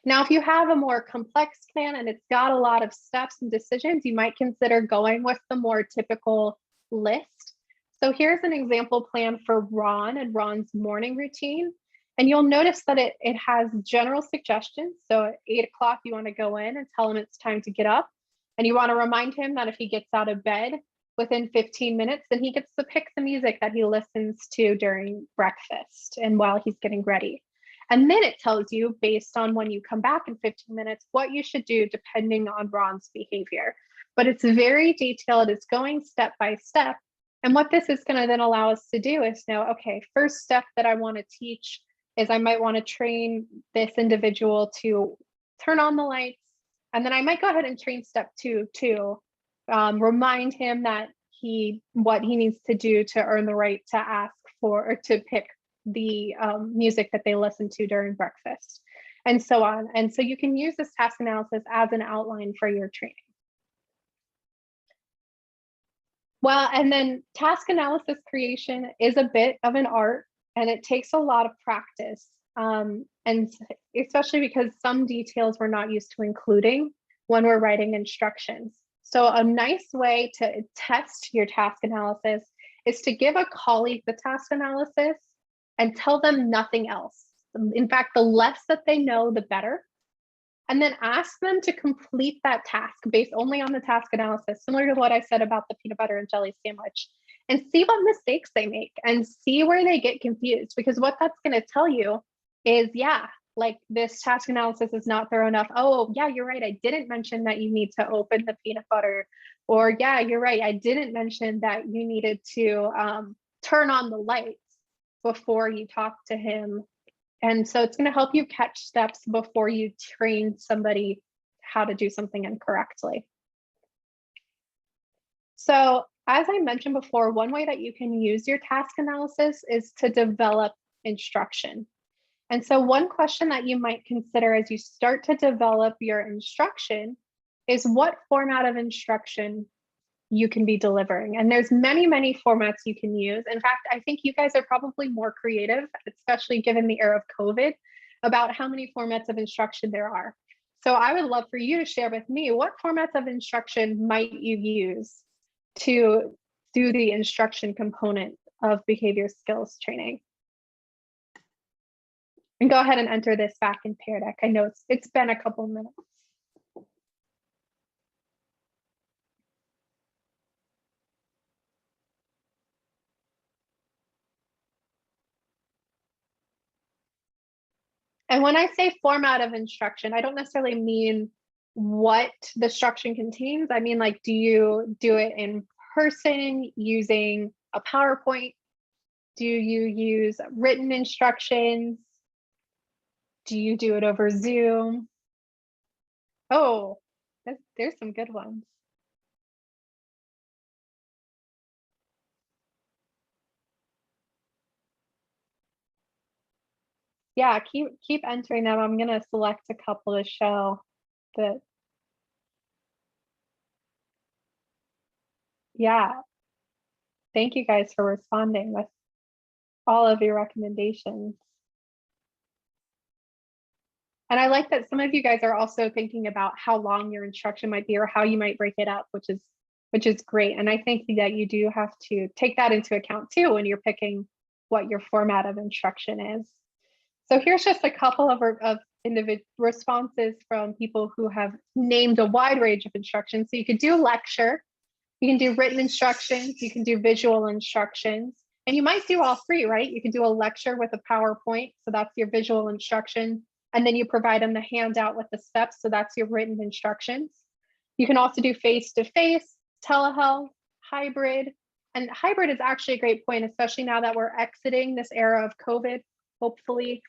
Speaker 2: Now, if you have a more complex plan and it's got a lot of steps and decisions, you might consider going with the more typical list. So here's an example plan for Ron and Ron's morning routine. And you'll notice that it has general suggestions. So at 8 o'clock, you want to go in and tell him it's time to get up. And you want to remind him that if he gets out of bed within 15 minutes, then he gets to pick the music that he listens to during breakfast and while he's getting ready. And then it tells you, based on when you come back in 15 minutes, what you should do depending on Ron's behavior. But it's very detailed. It's going step by step. And what this is going to then allow us to do is know, okay, first step that I want to teach is I might want to train this individual to turn on the lights. And then I might go ahead and train step 2 too. Remind him that what he needs to do to earn the right to ask for or to pick the music that they listen to during breakfast, and so on. And so you can use this task analysis as an outline for your training. Well, and then task analysis creation is a bit of an art, and it takes a lot of practice, and especially because some details we're not used to including when we're writing instructions. So a nice way to test your task analysis is to give a colleague the task analysis and tell them nothing else. In fact, the less that they know, the better. And then ask them to complete that task based only on the task analysis, similar to what I said about the peanut butter and jelly sandwich, and see what mistakes they make and see where they get confused. Because what that's going to tell you is, yeah, like this task analysis is not thorough enough. Oh, yeah, you're right. I didn't mention that you need to open the peanut butter. Or yeah, you're right. I didn't mention that you needed to turn on the lights before you talk to him. And so it's going to help you catch steps before you train somebody how to do something incorrectly. So as I mentioned before, one way that you can use your task analysis is to develop instruction. And so one question that you might consider as you start to develop your instruction is what format of instruction you can be delivering. And there's many, many formats you can use. In fact, I think you guys are probably more creative, especially given the era of COVID, about how many formats of instruction there are. So I would love for you to share with me, what formats of instruction might you use to do the instruction component of behavior skills training? And go ahead and enter this back in Pear Deck. I know it's been a couple minutes. And when I say format of instruction, I don't necessarily mean what the instruction contains. I mean, like, do you do it in person using a PowerPoint? Do you use written instructions? Do you do it over Zoom? Oh, there's some good ones. Yeah, keep entering them. I'm gonna select a couple to show that. Yeah, thank you guys for responding with all of your recommendations. And I like that some of you guys are also thinking about how long your instruction might be or how you might break it up, which is great. And I think that you do have to take that into account too when you're picking what your format of instruction is. So here's just a couple of individual responses from people who have named a wide range of instructions. So you could do lecture, you can do written instructions, you can do visual instructions, and you might do all three, right? You can do a lecture with a PowerPoint, so that's your visual instruction. and then you provide them the handout with the steps. So that's your written instructions. You can also do face-to-face, telehealth, hybrid. And hybrid is actually a great point, especially now that we're exiting this era of COVID, hopefully,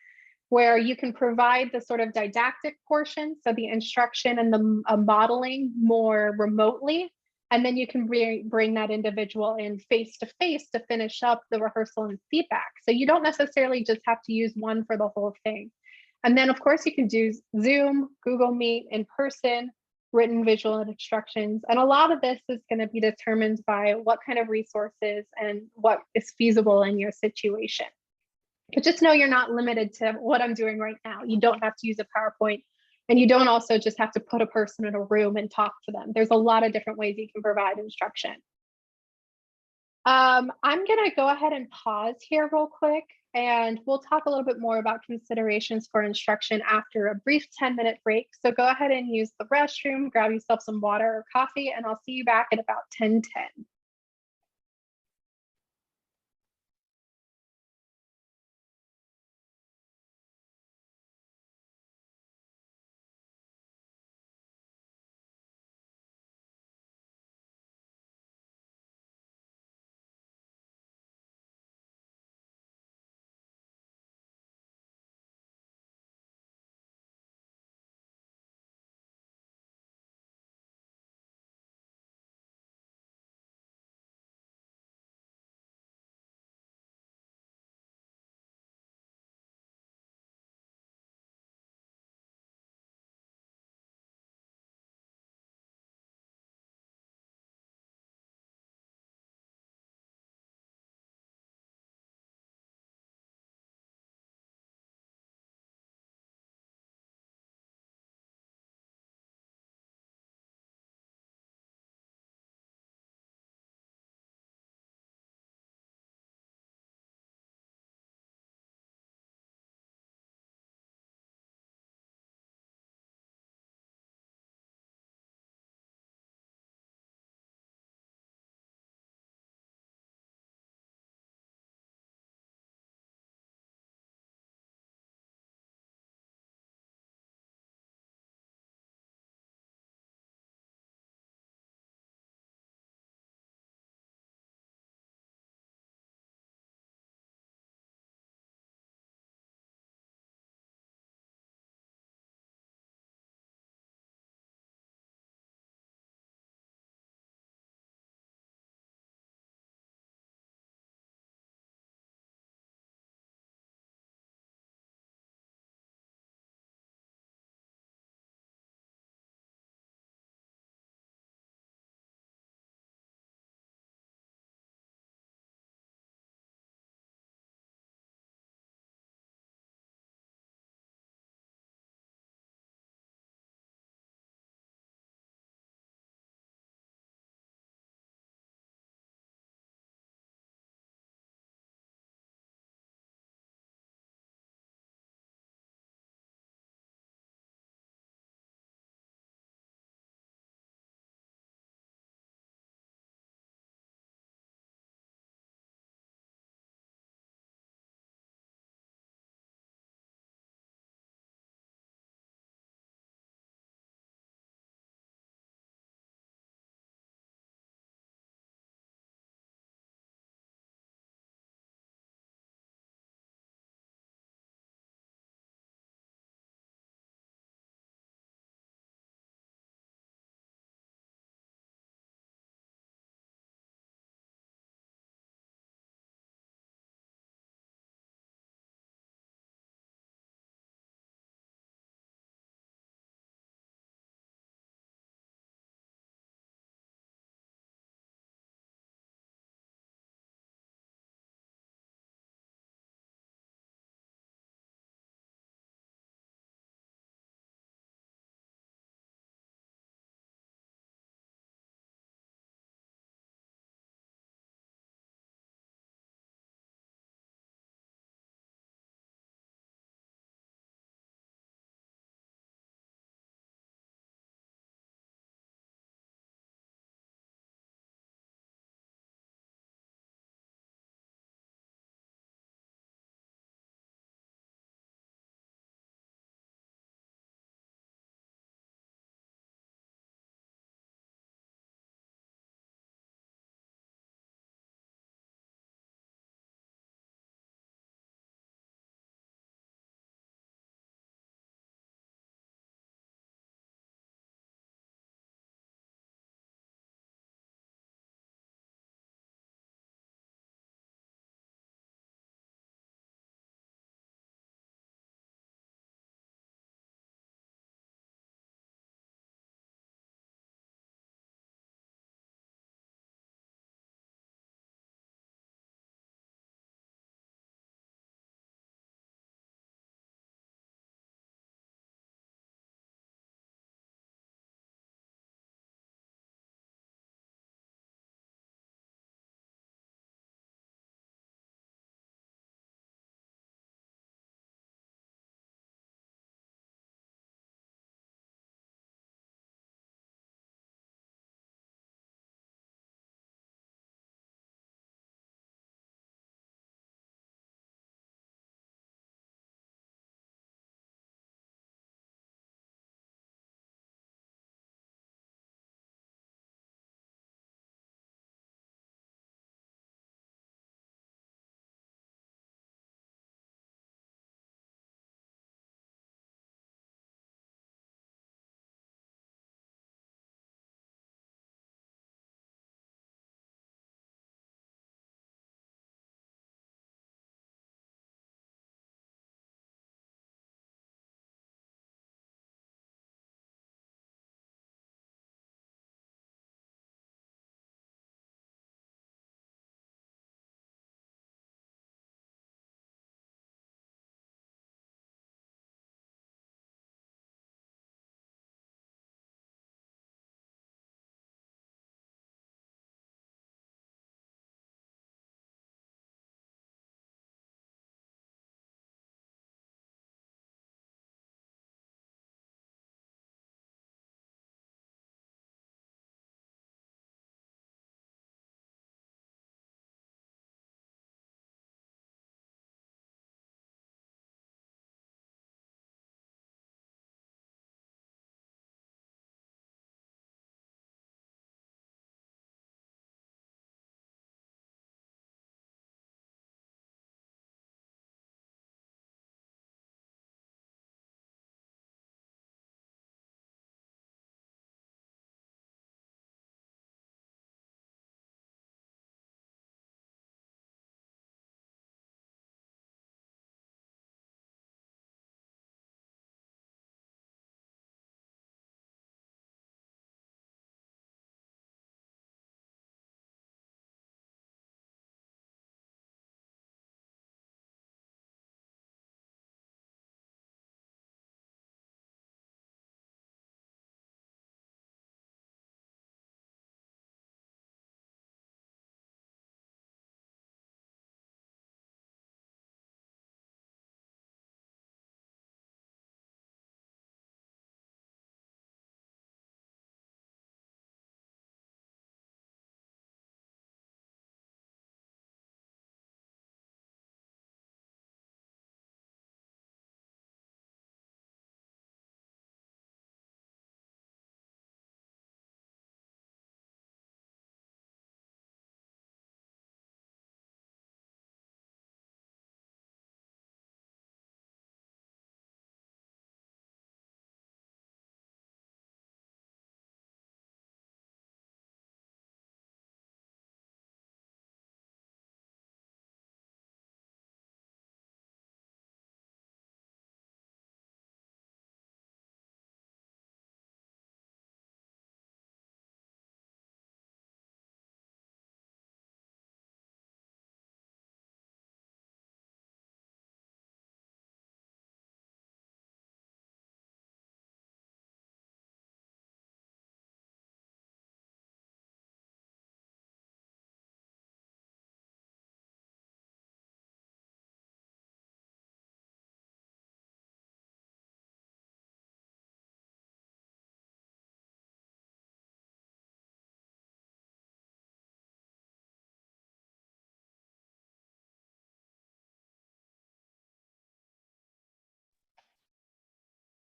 Speaker 2: where you can provide the sort of didactic portion, so the instruction and the modeling more remotely, and then you can bring that individual in face-to-face to finish up the rehearsal and feedback. So you don't necessarily just have to use one for the whole thing. And then of course you can do Zoom, Google Meet, in person, written, visual, and instructions. And a lot of this is going to be determined by what kind of resources and what is feasible in your situation. But just know you're not limited to what I'm doing right now. You don't have to use a PowerPoint, and you don't also just have to put a person in a room and talk to them. There's a lot of different ways you can provide instruction. I'm going to go ahead and pause here real quick, and we'll talk a little bit more about considerations for instruction after a brief 10-minute break. So go ahead and use the restroom, grab yourself some water or coffee, and I'll see you back at about 10:10.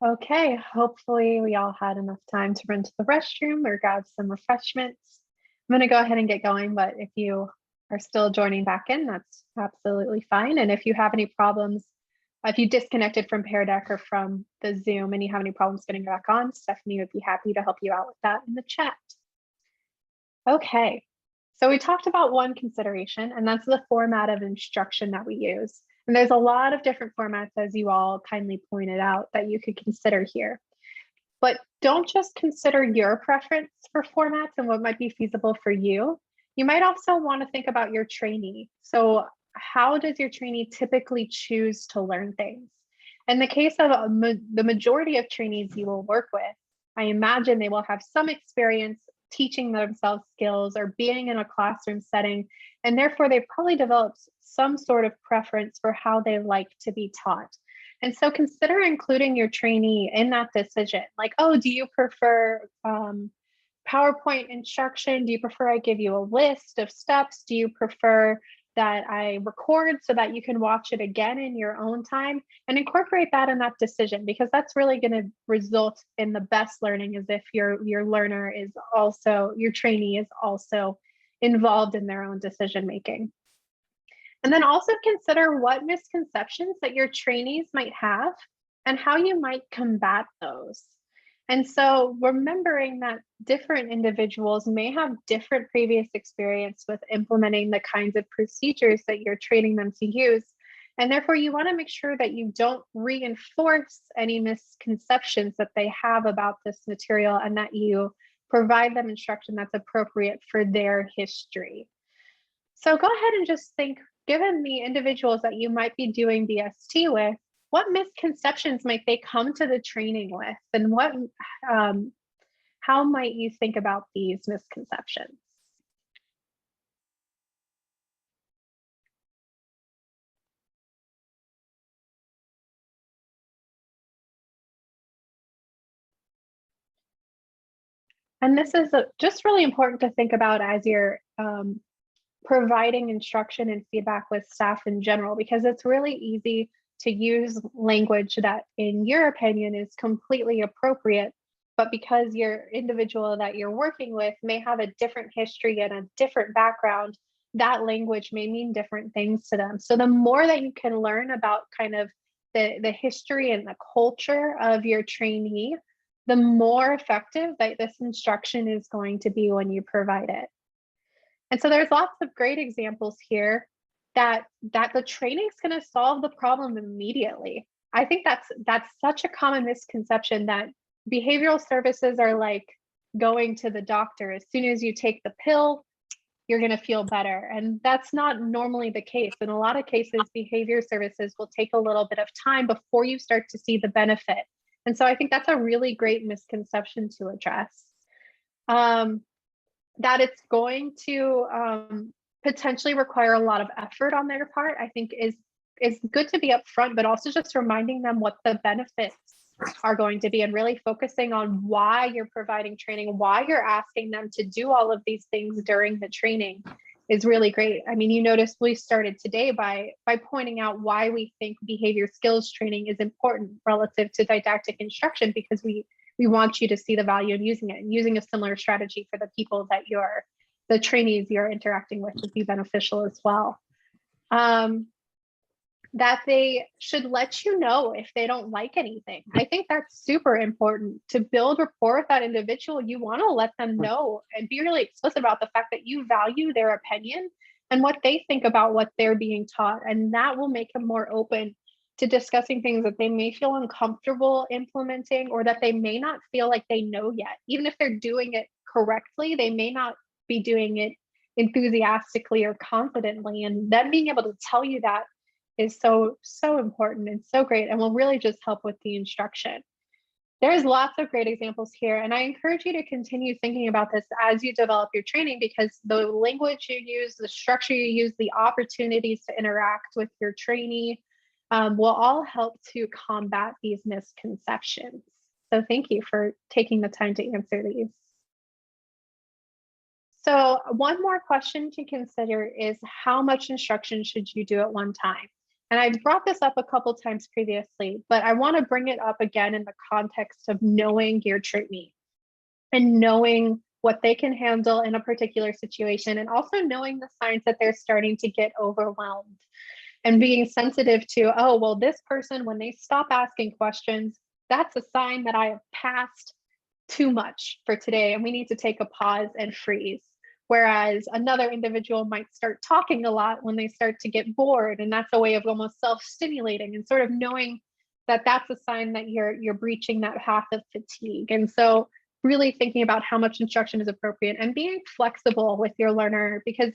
Speaker 2: Okay, hopefully we all had enough time to run to the restroom or grab some refreshments. I'm going to go ahead and get going, but if you are still joining back in, that's absolutely fine. And if you have any problems, if you disconnected from Pear Deck or from the Zoom and you have any problems getting back on, Stephanie would be happy to help you out with that in the chat. Okay, so we talked about one consideration, and that's the format of instruction that we use. And there's a lot of different formats, as you all kindly pointed out, that you could consider here. But don't just consider your preference for formats and what might be feasible for you. You might also want to think about your trainee. So how does your trainee typically choose to learn things? In the case of the majority of trainees you will work with, I imagine they will have some experience teaching themselves skills or being in a classroom setting, and therefore they've probably developed some sort of preference for how they like to be taught. And so consider including your trainee in that decision. Like, oh, do you prefer PowerPoint instruction? Do you prefer I give you a list of steps? Do you prefer that I record so that you can watch it again in your own time? And incorporate that in that decision, because that's really going to result in the best learning, as if your learner is also, your trainee is also involved in their own decision making. And then also consider what misconceptions that your trainees might have and how you might combat those. And so remembering that different individuals may have different previous experience with implementing the kinds of procedures that you're training them to use. And therefore you want to make sure that you don't reinforce any misconceptions that they have about this material, and that you provide them instruction that's appropriate for their history. So go ahead and just think, given the individuals that you might be doing BST with, what misconceptions might they come to the training with, and what, how might you think about these misconceptions? And this is just really important to think about as you're providing instruction and feedback with staff in general, because it's really easy to use language that, in your opinion, is completely appropriate, but because your individual that you're working with may have a different history and a different background, that language may mean different things to them. So the more that you can learn about kind of the history and the culture of your trainee, the more effective that this instruction is going to be when you provide it. And so there's lots of great examples here that the training is going to solve the problem immediately. I think that's such a common misconception, that behavioral services are like going to the doctor. As soon as you take the pill, you're going to feel better. And that's not normally the case. In a lot of cases, behavior services will take a little bit of time before you start to see the benefit. And so I think that's a really great misconception to address. That it's going to potentially require a lot of effort on their part, I think is good to be upfront, but also just reminding them what the benefits are going to be, and really focusing on why you're providing training, why you're asking them to do all of these things during the training is really great. I mean, you notice we started today by pointing out why we think behavior skills training is important relative to didactic instruction, because we want you to see the value in using it, and using a similar strategy for the people that the trainees you're interacting with would be beneficial as well. That they should let you know if they don't like anything. I think that's super important. To build rapport with that individual, you want to let them know and be really explicit about the fact that you value their opinion and what they think about what they're being taught. And that will make them more open to discussing things that they may feel uncomfortable implementing, or that they may not feel like they know yet. Even if they're doing it correctly, they may not be doing it enthusiastically or confidently. And them being able to tell you that is so important and so great, and will really just help with the instruction. There's lots of great examples here, and I encourage you to continue thinking about this as you develop your training, because the language you use, the structure you use, the opportunities to interact with your trainee will all help to combat these misconceptions. So thank you for taking the time to answer these. So one more question to consider is, how much instruction should you do at one time? And I've brought this up a couple times previously, but I want to bring it up again in the context of knowing your trainee and knowing what they can handle in a particular situation, and also knowing the signs that they're starting to get overwhelmed and being sensitive to, oh, well, this person, when they stop asking questions, that's a sign that I have passed too much for today and we need to take a pause and freeze. Whereas another individual might start talking a lot when they start to get bored, and that's a way of almost self-stimulating and sort of knowing that that's a sign that you're breaching that path of fatigue. And so really thinking about how much instruction is appropriate and being flexible with your learner, because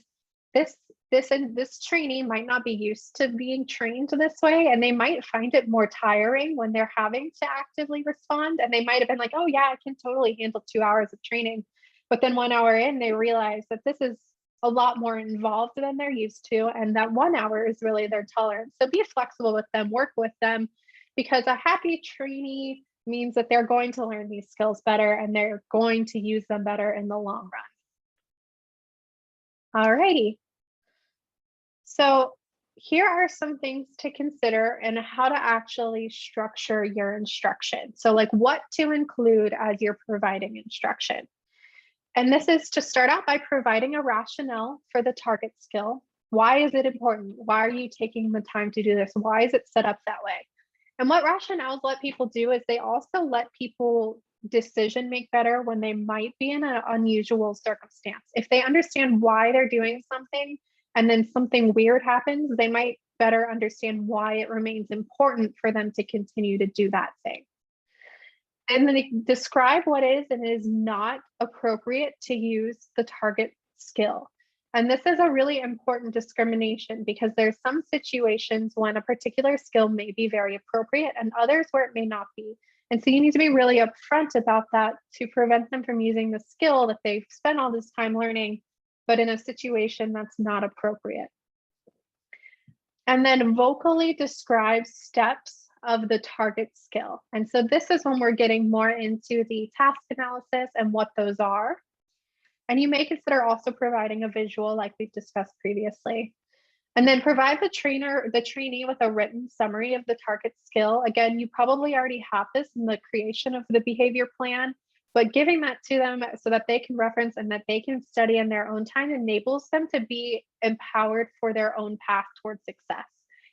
Speaker 2: this trainee might not be used to being trained this way, and they might find it more tiring when they're having to actively respond. And they might have been like, oh yeah, I can totally handle 2 hours of training. But then 1 hour in, they realize that this is a lot more involved than they're used to, and that 1 hour is really their tolerance. So be flexible with them, work with them, because a happy trainee means that they're going to learn these skills better and they're going to use them better in the long run. All righty. So here are some things to consider and how to actually structure your instruction. So like what to include as you're providing instruction. And this is to start out by providing a rationale for the target skill. Why is it important? Why are you taking the time to do this? Why is it set up that way? And what rationales let people do is they also let people decision make better when they might be in an unusual circumstance. If they understand why they're doing something and then something weird happens, they might better understand why it remains important for them to continue to do that thing. And then they describe what is and is not appropriate to use the target skill. And this is a really important discrimination because there's some situations when a particular skill may be very appropriate and others where it may not be. And so you need to be really upfront about that to prevent them from using the skill that they've spent all this time learning, but in a situation that's not appropriate. And then vocally describe steps of the target skill. And so this is when we're getting more into the task analysis and what those are. And you may consider also providing a visual like we've discussed previously. And then provide the trainee with a written summary of the target skill. Again, you probably already have this in the creation of the behavior plan, but giving that to them so that they can reference and that they can study in their own time enables them to be empowered for their own path towards success.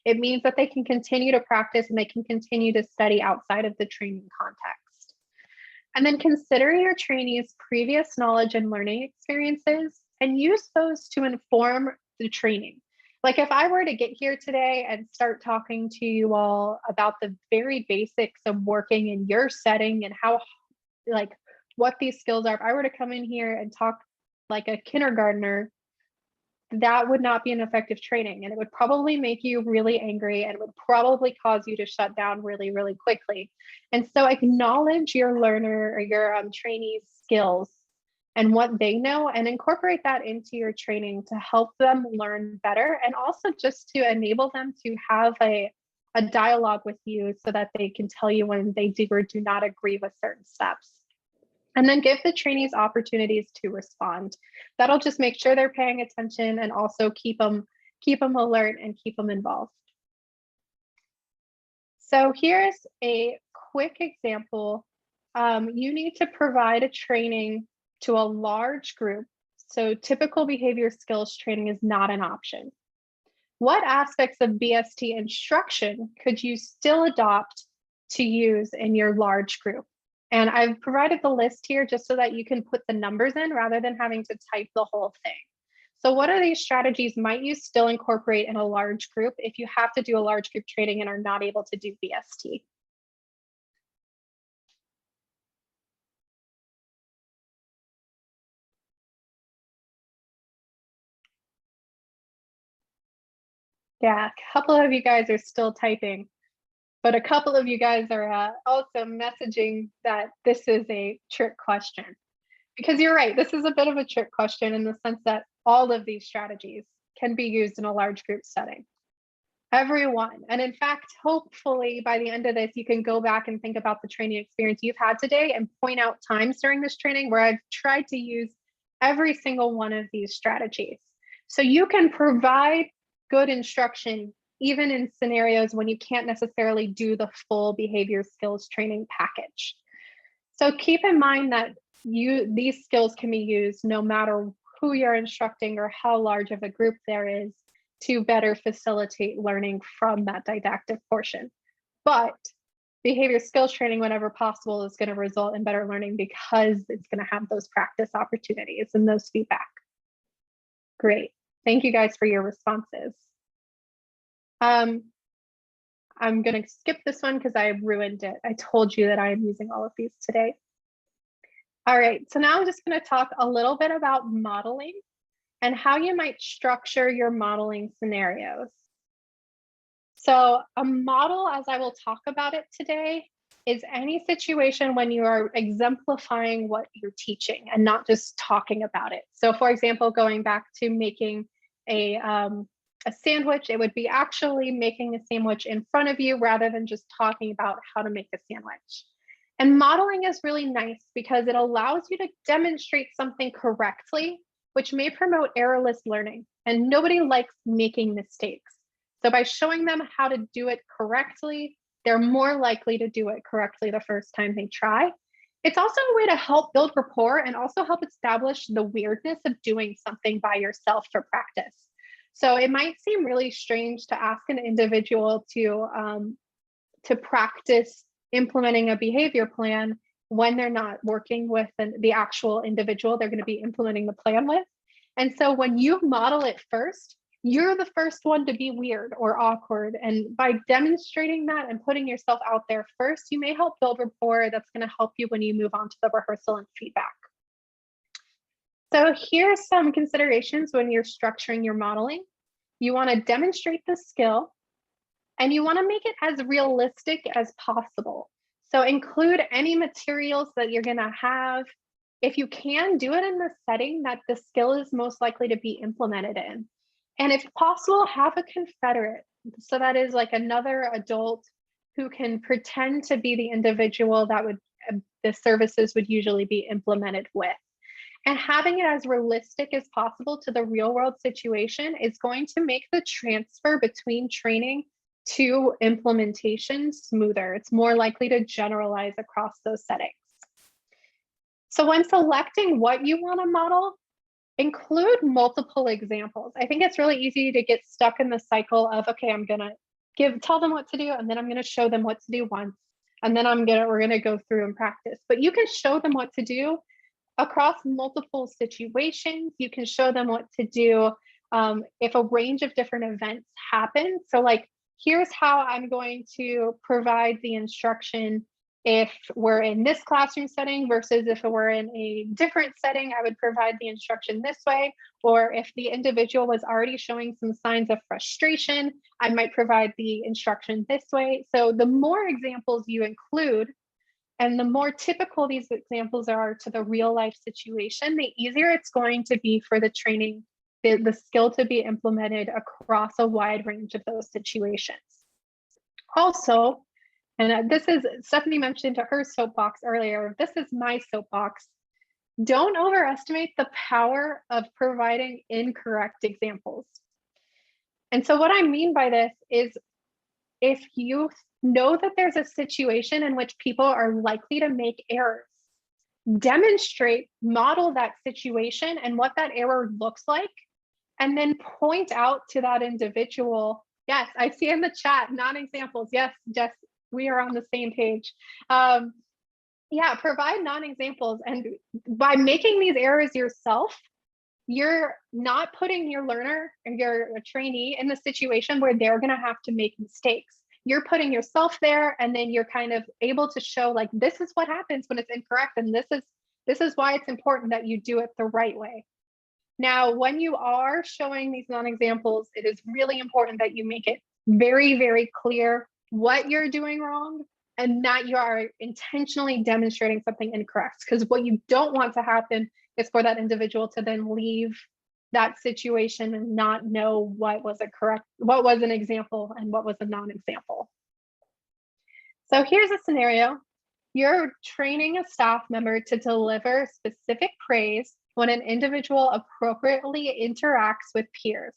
Speaker 2: It means that they can continue to practice and they can continue to study outside of the training context. And then consider your trainees' previous knowledge and learning experiences and use those to inform the training. Like if I were to get here today and start talking to you all about the very basics of working in your setting and how, like, what these skills are, if I were to come in here and talk like a kindergartner, that would not be an effective training, and it would probably make you really angry and it would probably cause you to shut down really, really quickly. And so acknowledge your learner or your trainee's skills and what they know and incorporate that into your training to help them learn better, and also just to enable them to have a dialogue with you so that they can tell you when they do or do not agree with certain steps. And then give the trainees opportunities to respond. That'll just make sure they're paying attention and also keep them alert and keep them involved. So here's a quick example. You need to provide a training to a large group. So typical behavior skills training is not an option. What aspects of BST instruction could you still adopt to use in your large group? And I've provided the list here just so that you can put the numbers in rather than having to type the whole thing. So what are these strategies might you still incorporate in a large group if you have to do a large group training and are not able to do BST? Yeah, a couple of you guys are still typing, but a couple of you guys are also messaging that this is a trick question. Because you're right, this is a bit of a trick question in the sense that all of these strategies can be used in a large group setting. Everyone. And in fact, hopefully by the end of this, you can go back and think about the training experience you've had today and point out times during this training where I've tried to use every single one of these strategies. So you can provide good instruction even in scenarios when you can't necessarily do the full behavior skills training package. So keep in mind that these skills can be used no matter who you're instructing or how large of a group there is to better facilitate learning from that didactic portion. But behavior skills training, whenever possible, is going to result in better learning because it's going to have those practice opportunities and those feedback. Great. Thank you guys for your responses. I'm going to skip this one because I ruined it. I told you that I am using all of these today. All right, so now I'm just going to talk a little bit about modeling and how you might structure your modeling scenarios. So a model, as I will talk about it today, is any situation when you are exemplifying what you're teaching and not just talking about it. So for example, going back to making a sandwich, it would be actually making a sandwich in front of you rather than just talking about how to make a sandwich. And modeling is really nice because it allows you to demonstrate something correctly, which may promote errorless learning. And nobody likes making mistakes. So by showing them how to do it correctly, they're more likely to do it correctly the first time they try. It's also a way to help build rapport and also help establish the weirdness of doing something by yourself for practice. So it might seem really strange to ask an individual to practice implementing a behavior plan when they're not working with the actual individual they're going to be implementing the plan with. And so when you model it first, you're the first one to be weird or awkward. And by demonstrating that and putting yourself out there first, you may help build rapport that's going to help you when you move on to the rehearsal and feedback. So here's some considerations when you're structuring your modeling. You want to demonstrate the skill, and you want to make it as realistic as possible. So include any materials that you're going to have. If you can, do it in the setting that the skill is most likely to be implemented in. And if possible, have a confederate. So that is like another adult who can pretend to be the individual that the services would usually be implemented with. And having it as realistic as possible to the real world situation is going to make the transfer between training to implementation smoother. It's more likely to generalize across those settings. So when selecting what you want to model, include multiple examples. I think it's really easy to get stuck in the cycle of, okay, I'm going to tell them what to do, and then I'm going to show them what to do once, and then we're going to go through and practice. But you can show them what to do across multiple situations. You can show them what to do if a range of different events happen. So like, here's how I'm going to provide the instruction if we're in this classroom setting versus if we're in a different setting, I would provide the instruction this way. Or if the individual was already showing some signs of frustration, I might provide the instruction this way. So the more examples you include, and the more typical these examples are to the real life situation, the easier it's going to be for the training, the skill to be implemented across a wide range of those situations. Also, and this is, Stephanie mentioned to her soapbox earlier, this is my soapbox. Don't overestimate the power of providing incorrect examples. And so what I mean by this is, if you know that there's a situation in which people are likely to make errors, demonstrate, model that situation and what that error looks like, and then point out to that individual. Yes, I see in the chat, non-examples. Yes, Jess, we are on the same page. Yeah, provide non-examples. And by making these errors yourself, you're not putting your learner or your trainee in the situation where they're going to have to make mistakes. You're putting yourself there, and then you're kind of able to show, like, this is what happens when it's incorrect, and this is why it's important that you do it the right way. Now, when you are showing these non-examples, it is really important that you make it very, very clear what you're doing wrong and that you are intentionally demonstrating something incorrect. Because what you don't want to happen is for that individual to then leave that situation and not know what was an example and what was a non-example. So here's a scenario. You're training a staff member to deliver specific praise when an individual appropriately interacts with peers.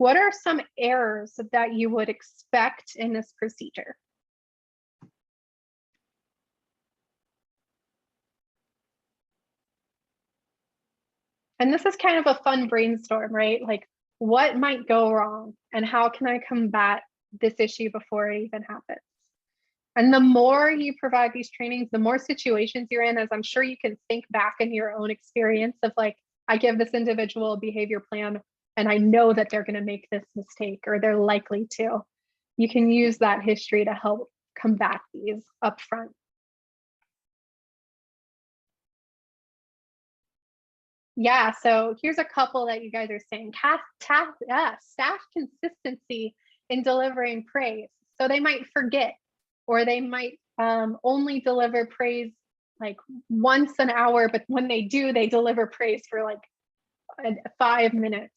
Speaker 2: what are some errors that you would expect in this procedure? And this is kind of a fun brainstorm, right? Like, what might go wrong and how can I combat this issue before it even happens? And the more you provide these trainings, the more situations you're in, as I'm sure you can think back in your own experience of like, I give this individual a behavior plan and I know that they're going to make this mistake or they're likely to. You can use that history to help combat these upfront. Yeah, so here's a couple that you guys are saying. Staff consistency in delivering praise. So they might forget, or they might only deliver praise like once an hour, but when they do, they deliver praise for like 5 minutes.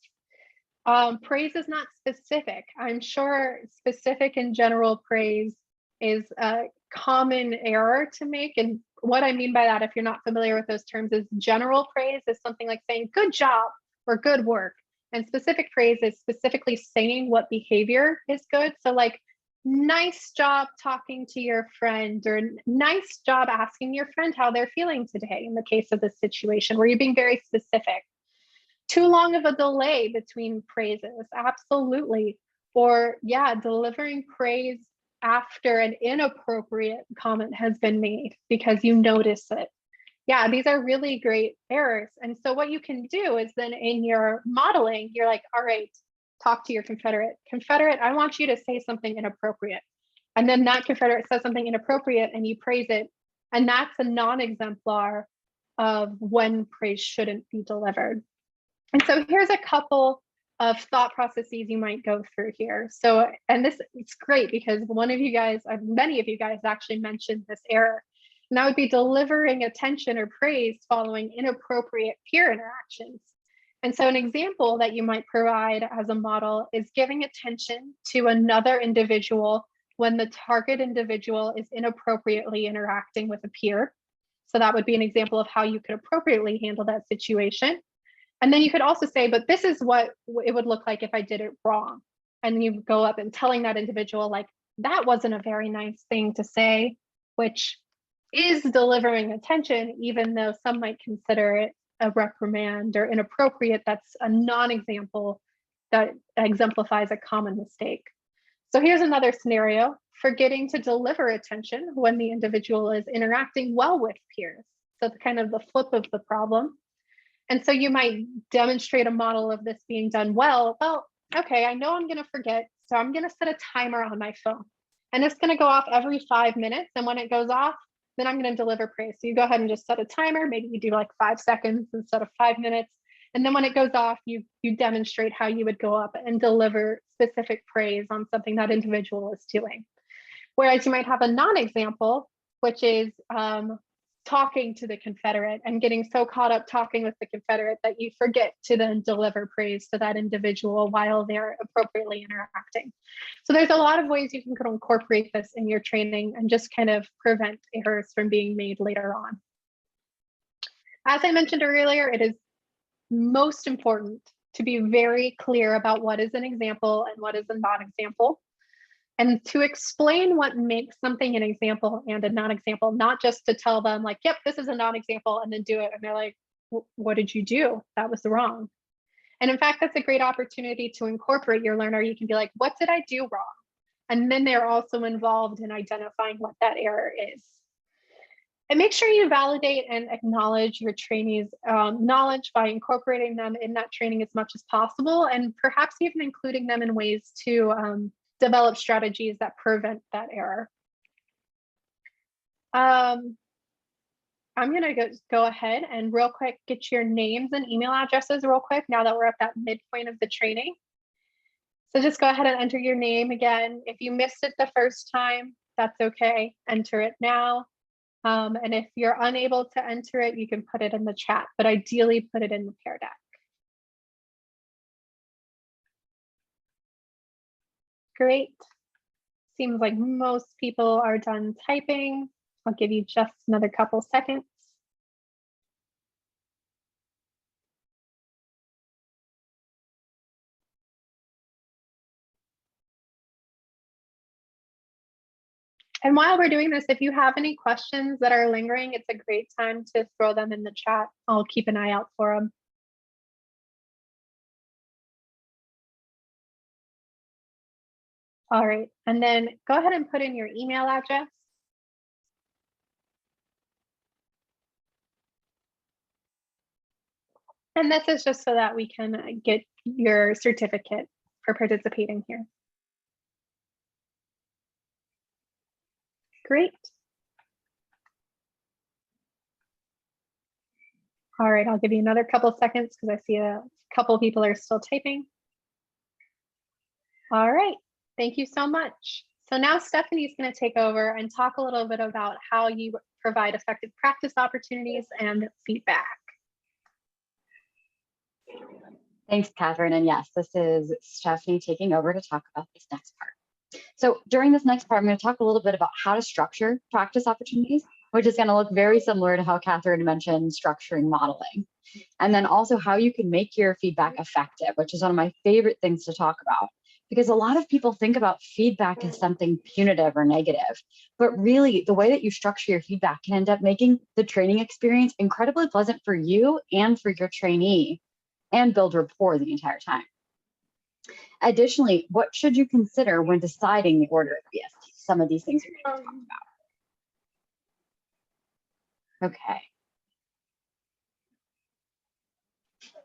Speaker 2: Praise is not specific. I'm sure specific and general praise is a common error to make. And what I mean by that, if you're not familiar with those terms, is general praise is something like saying good job or good work. And specific praise is specifically saying what behavior is good. So like, nice job talking to your friend, or nice job asking your friend how they're feeling today in the case of this situation where you're being very specific. Too long of a delay between praises, absolutely. Or yeah, delivering praise after an inappropriate comment has been made because you notice it. Yeah, these are really great errors. And so what you can do is then in your modeling, you're like, all right, talk to your Confederate. Confederate, I want you to say something inappropriate. And then that Confederate says something inappropriate and you praise it. And that's a non-exemplar of when praise shouldn't be delivered. And so here's a couple of thought processes you might go through here. So, and this, it's great because one of you guys, many of you guys actually mentioned this error. And that would be delivering attention or praise following inappropriate peer interactions. And so an example that you might provide as a model is giving attention to another individual when the target individual is inappropriately interacting with a peer. So that would be an example of how you could appropriately handle that situation. And then you could also say, but this is what it would look like if I did it wrong. And you go up and telling that individual, like, that wasn't a very nice thing to say, which is delivering attention, even though some might consider it a reprimand or inappropriate. That's a non-example that exemplifies a common mistake. So here's another scenario: forgetting to deliver attention when the individual is interacting well with peers. So it's kind of the flip of the problem. And so you might demonstrate a model of this being done well. Well, okay, I know I'm going to forget, so I'm going to set a timer on my phone. And it's going to go off every 5 minutes. And when it goes off, then I'm going to deliver praise. So you go ahead and just set a timer. Maybe you do like 5 seconds instead of 5 minutes. And then when it goes off, you demonstrate how you would go up and deliver specific praise on something that individual is doing. Whereas you might have a non-example, which is talking to the Confederate and getting so caught up talking with the Confederate that you forget to then deliver praise to that individual while they're appropriately interacting. So there's a lot of ways you can incorporate this in your training and just kind of prevent errors from being made later on. As I mentioned earlier, it is most important to be very clear about what is an example and what is a non-example. And to explain what makes something an example and a non-example, not just to tell them like, yep, this is a non-example and then do it. And they're like, what did you do? That was wrong. And in fact, that's a great opportunity to incorporate your learner. You can be like, what did I do wrong? And then they're also involved in identifying what that error is. And make sure you validate and acknowledge your trainees' knowledge by incorporating them in that training as much as possible, and perhaps even including them in ways to develop strategies that prevent that error. I'm going to go ahead and real quick get your names and email addresses real quick now that we're at that midpoint of the training. So just go ahead and enter your name again. If you missed it the first time, that's okay. Enter it now. And if you're unable to enter it, you can put it in the chat, but ideally put it in the Pear Deck. Great. Seems like most people are done typing. I'll give you just another couple seconds. And while we're doing this, if you have any questions that are lingering, it's a great time to throw them in the chat. I'll keep an eye out for them. All right, and then go ahead and put in your email address. And this is just so that we can get your certificate for participating here. Great. All right, I'll give you another couple seconds because I see a couple people are still typing. All right, thank you so much. So now Stephanie's going to take over and talk a little bit about how you provide effective practice opportunities and feedback.
Speaker 4: Thanks, Catherine. And yes, this is Stephanie taking over to talk about this next part. So during this next part, I'm going to talk a little bit about how to structure practice opportunities, which is going to look very similar to how Catherine mentioned structuring modeling. And then also how you can make your feedback effective, which is one of my favorite things to talk about, because a lot of people think about feedback as something punitive or negative, but really the way that you structure your feedback can end up making the training experience incredibly pleasant for you and for your trainee, and build rapport the entire time. Additionally, what should you consider when deciding the order of BST? Some of these things we're going to talk about. Okay.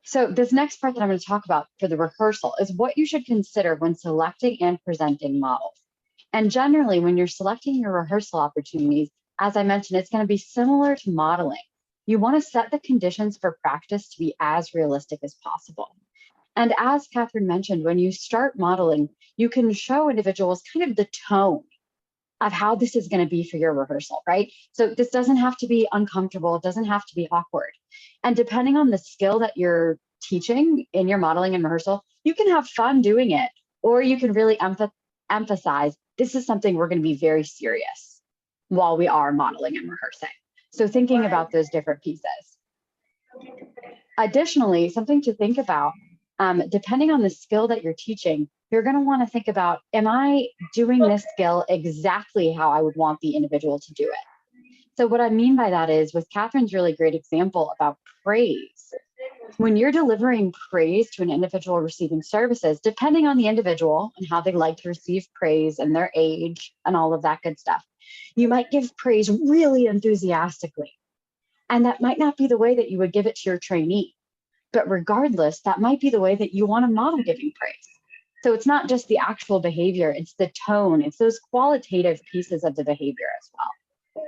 Speaker 4: So this next part that I'm going to talk about for the rehearsal is what you should consider when selecting and presenting models. And generally, when you're selecting your rehearsal opportunities, as I mentioned, it's going to be similar to modeling. You want to set the conditions for practice to be as realistic as possible. And as Catherine mentioned, when you start modeling, you can show individuals kind of the tone of how this is going to be for your rehearsal, right? So this doesn't have to be uncomfortable. It doesn't have to be awkward. And depending on the skill that you're teaching in your modeling and rehearsal, you can have fun doing it, or you can really emphasize, this is something we're going to be very serious while we are modeling and rehearsing. So thinking about those different pieces. Additionally, something to think about, depending on the skill that you're teaching, you're going to want to think about, am I doing this skill exactly how I would want the individual to do it? So what I mean by that is, with Catherine's really great example about praise, when you're delivering praise to an individual receiving services, depending on the individual and how they like to receive praise and their age and all of that good stuff, you might give praise really enthusiastically. And that might not be the way that you would give it to your trainee. But regardless, that might be the way that you want to model giving praise. So it's not just the actual behavior, it's the tone, it's those qualitative pieces of the behavior as well.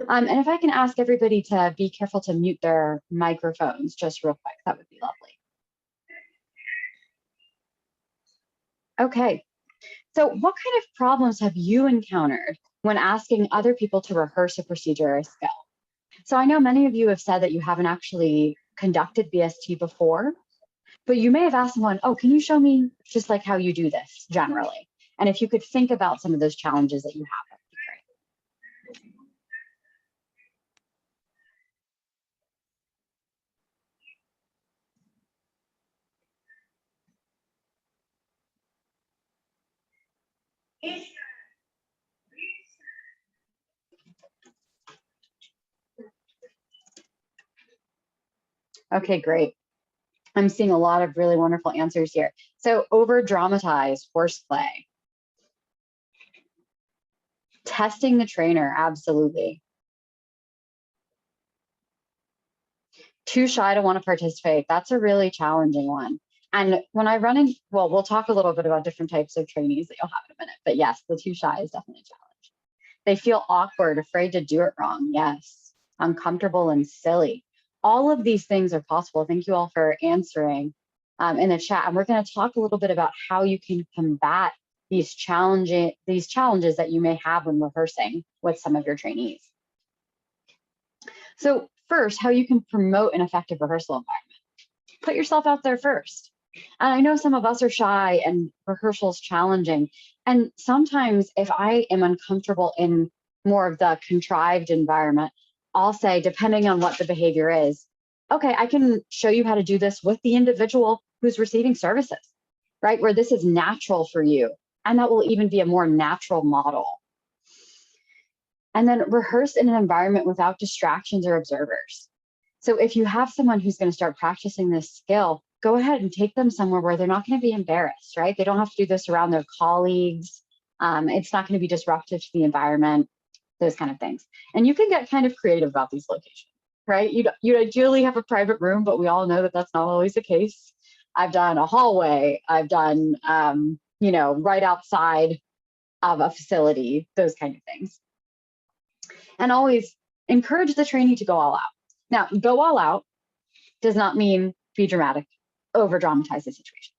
Speaker 4: And if I can ask everybody to be careful to mute their microphones just real quick, that would be lovely. Okay, so what kind of problems have you encountered when asking other people to rehearse a procedure or a skill? So I know many of you have said that you haven't actually conducted BST before, but you may have asked someone, oh, can you show me just like how you do this generally? And if you could think about some of those challenges that you have, that would be great. Okay, great. I'm seeing a lot of really wonderful answers here. So over dramatize, horseplay. Testing the trainer, absolutely. Too shy to want to participate. That's a really challenging one. And when I run in, well, we'll talk a little bit about different types of trainees that you'll have in a minute, but yes, the too shy is definitely a challenge. They feel awkward, afraid to do it wrong. Yes, uncomfortable and silly. All of these things are possible. Thank you all for answering in the chat. And we're going to talk a little bit about how you can combat these challenges that you may have when rehearsing with some of your trainees. So first, how you can promote an effective rehearsal environment. Put yourself out there first. And I know some of us are shy and rehearsal's challenging. And sometimes if I am uncomfortable in more of the contrived environment, I'll say, depending on what the behavior is, okay, I can show you how to do this with the individual who's receiving services, right? Where this is natural for you. And that will even be a more natural model And then rehearse in an environment without distractions or observers. So if you have someone who's going to start practicing this skill, go ahead and take them somewhere where they're not going to be embarrassed, right? They don't have to do this around their colleagues. It's not going to be disruptive to the environment, those kind of things. And you can get kind of creative about these locations, right? You ideally have a private room, but we all know that that's not always the case. I've done a hallway. I've done, right outside of a facility, those kind of things. And always encourage the trainee to go all out. Now, go all out does not mean be dramatic, over dramatize the situation.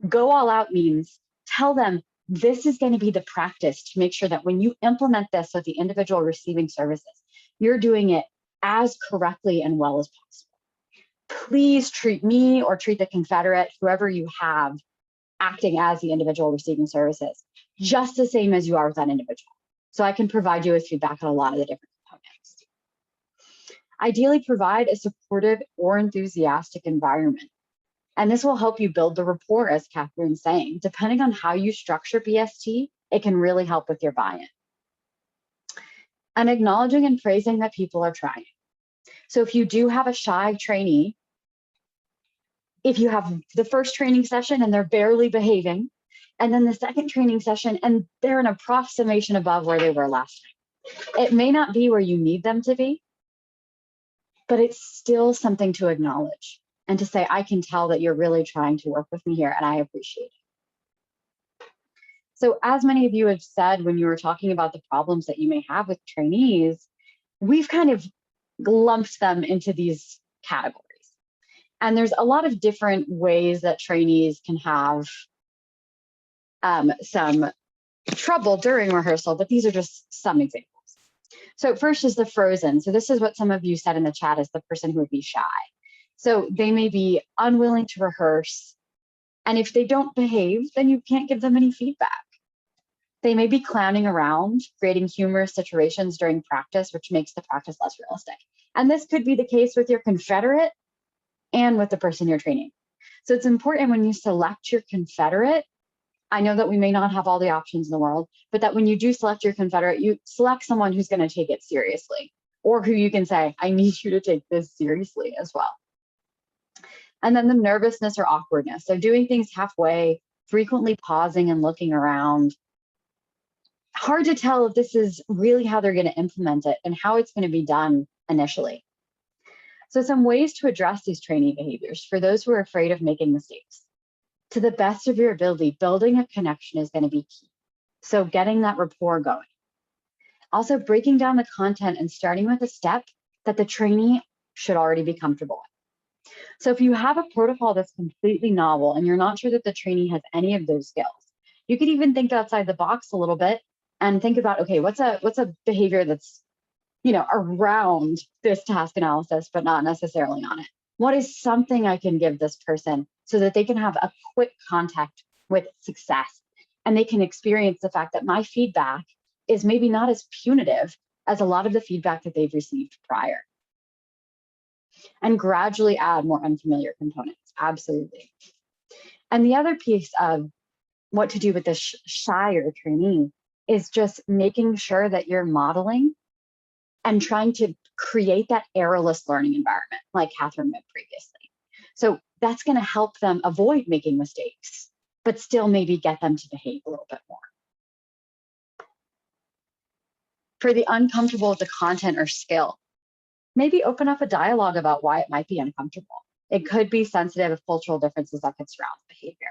Speaker 4: Go all out means tell them this is going to be the practice to make sure that when you implement this with the individual receiving services, you're doing it as correctly and well as possible. Please treat me or treat the Confederate, whoever you have acting as the individual receiving services, just the same as you are with that individual. So I can provide you with feedback on a lot of the different components. Ideally, provide a supportive or enthusiastic environment. And this will help you build the rapport, as Catherine's saying. Depending on how you structure BST, it can really help with your buy-in. And acknowledging and praising that people are trying. So if you do have a shy trainee, if you have the first training session and they're barely behaving, and then the second training session and they're an approximation above where they were last time, it may not be where you need them to be, but it's still something to acknowledge and to say, I can tell that you're really trying to work with me here and I appreciate it. So as many of you have said when you were talking about the problems that you may have with trainees, we've kind of lumped them into these categories. And there's a lot of different ways that trainees can have some trouble during rehearsal, but these are just some examples. So first is the frozen. So this is what some of you said in the chat as the person who would be shy. So they may be unwilling to rehearse. And if they don't behave, then you can't give them any feedback. They may be clowning around, creating humorous situations during practice, which makes the practice less realistic. And this could be the case with your Confederate and with the person you're training. So it's important when you select your Confederate, I know that we may not have all the options in the world, but that when you do select your Confederate, you select someone who's going to take it seriously, or who you can say, I need you to take this seriously as well. And then the nervousness or awkwardness. So doing things halfway, frequently pausing and looking around. Hard to tell if this is really how they're going to implement it and how it's going to be done initially. So some ways to address these trainee behaviors for those who are afraid of making mistakes. To the best of your ability, building a connection is going to be key. So getting that rapport going. Also breaking down the content and starting with a step that the trainee should already be comfortable with. So if you have a protocol that's completely novel and you're not sure that the trainee has any of those skills, you could even think outside the box a little bit and think about, okay, what's a behavior that's, around this task analysis, but not necessarily on it? What is something I can give this person so that they can have a quick contact with success and they can experience the fact that my feedback is maybe not as punitive as a lot of the feedback that they've received prior. And gradually add more unfamiliar components, absolutely. And the other piece of what to do with the shyer trainee is just making sure that you're modeling and trying to create that errorless learning environment, like Catherine meant previously. So that's going to help them avoid making mistakes, but still maybe get them to behave a little bit more. For the uncomfortable with the content or skill, maybe open up a dialogue about why it might be uncomfortable. It could be sensitive of cultural differences that could surround behavior.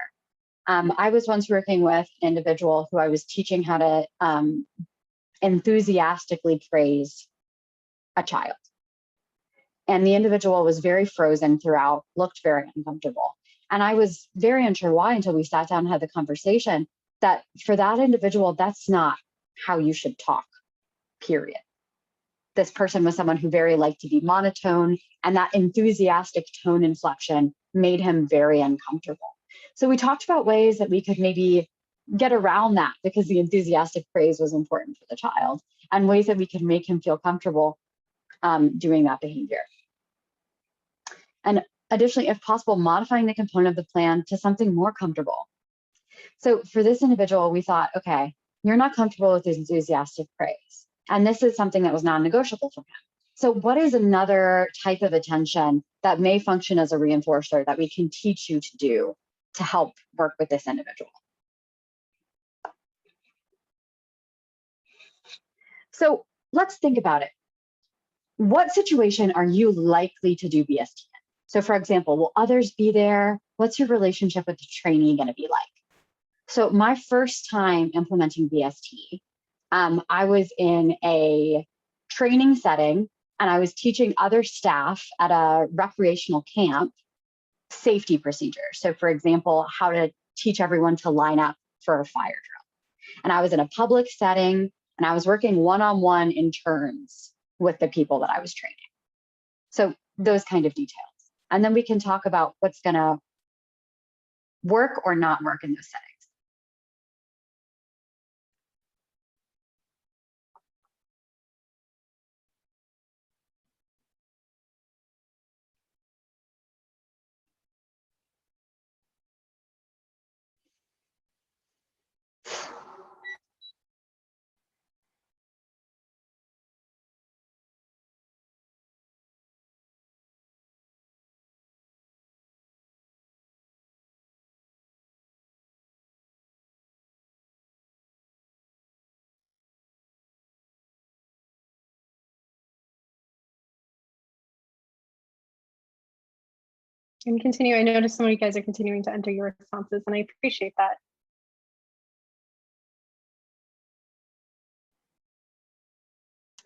Speaker 4: I was once working with an individual who I was teaching how to enthusiastically praise a child. And the individual was very frozen throughout, looked very uncomfortable. And I was very unsure why until we sat down and had the conversation that for that individual, that's not how you should talk, period. This person was someone who very liked to be monotone, and that enthusiastic tone inflection made him very uncomfortable. So we talked about ways that we could maybe get around that because the enthusiastic praise was important for the child, and ways that we could make him feel comfortable doing that behavior. And additionally, if possible, modifying the component of the plan to something more comfortable. So for this individual, we thought, okay, you're not comfortable with this enthusiastic praise. And this is something that was non-negotiable for him. So what is another type of attention that may function as a reinforcer that we can teach you to do to help work with this individual? So let's think about it. What situation are you likely to do BST in? So for example, will others be there? What's your relationship with the trainee going to be like? So my first time implementing BST, I was in a training setting and I was teaching other staff at a recreational camp safety procedures. So for example, how to teach everyone to line up for a fire drill. And I was in a public setting and I was working one-on-one in turns with the people that I was training. So those kind of details. And then we can talk about what's going to work or not work in those settings.
Speaker 2: And continue. I noticed some of you guys are continuing to enter your responses, and I appreciate that.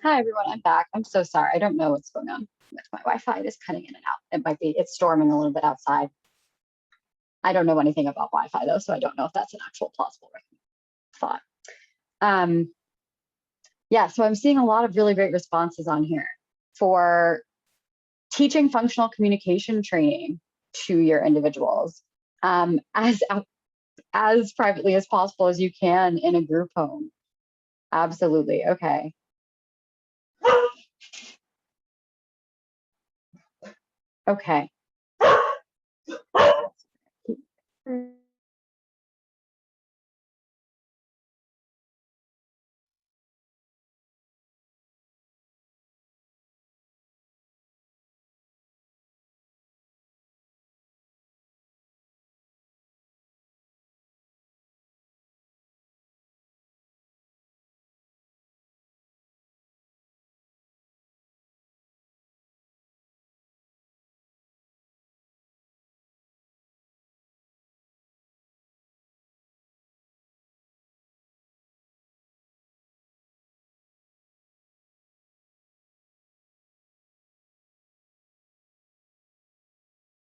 Speaker 4: Hi, everyone. I'm back. I'm so sorry. I don't know what's going on with my Wi-Fi. It is cutting in and out. It might be, it's storming a little bit outside. I don't know anything about Wi-Fi though, so I don't know if that's an actual plausible thought. Yeah, so I'm seeing a lot of really great responses on here for teaching functional communication training to your individuals as privately as possible as you can in a group home. Absolutely. Okay. Okay.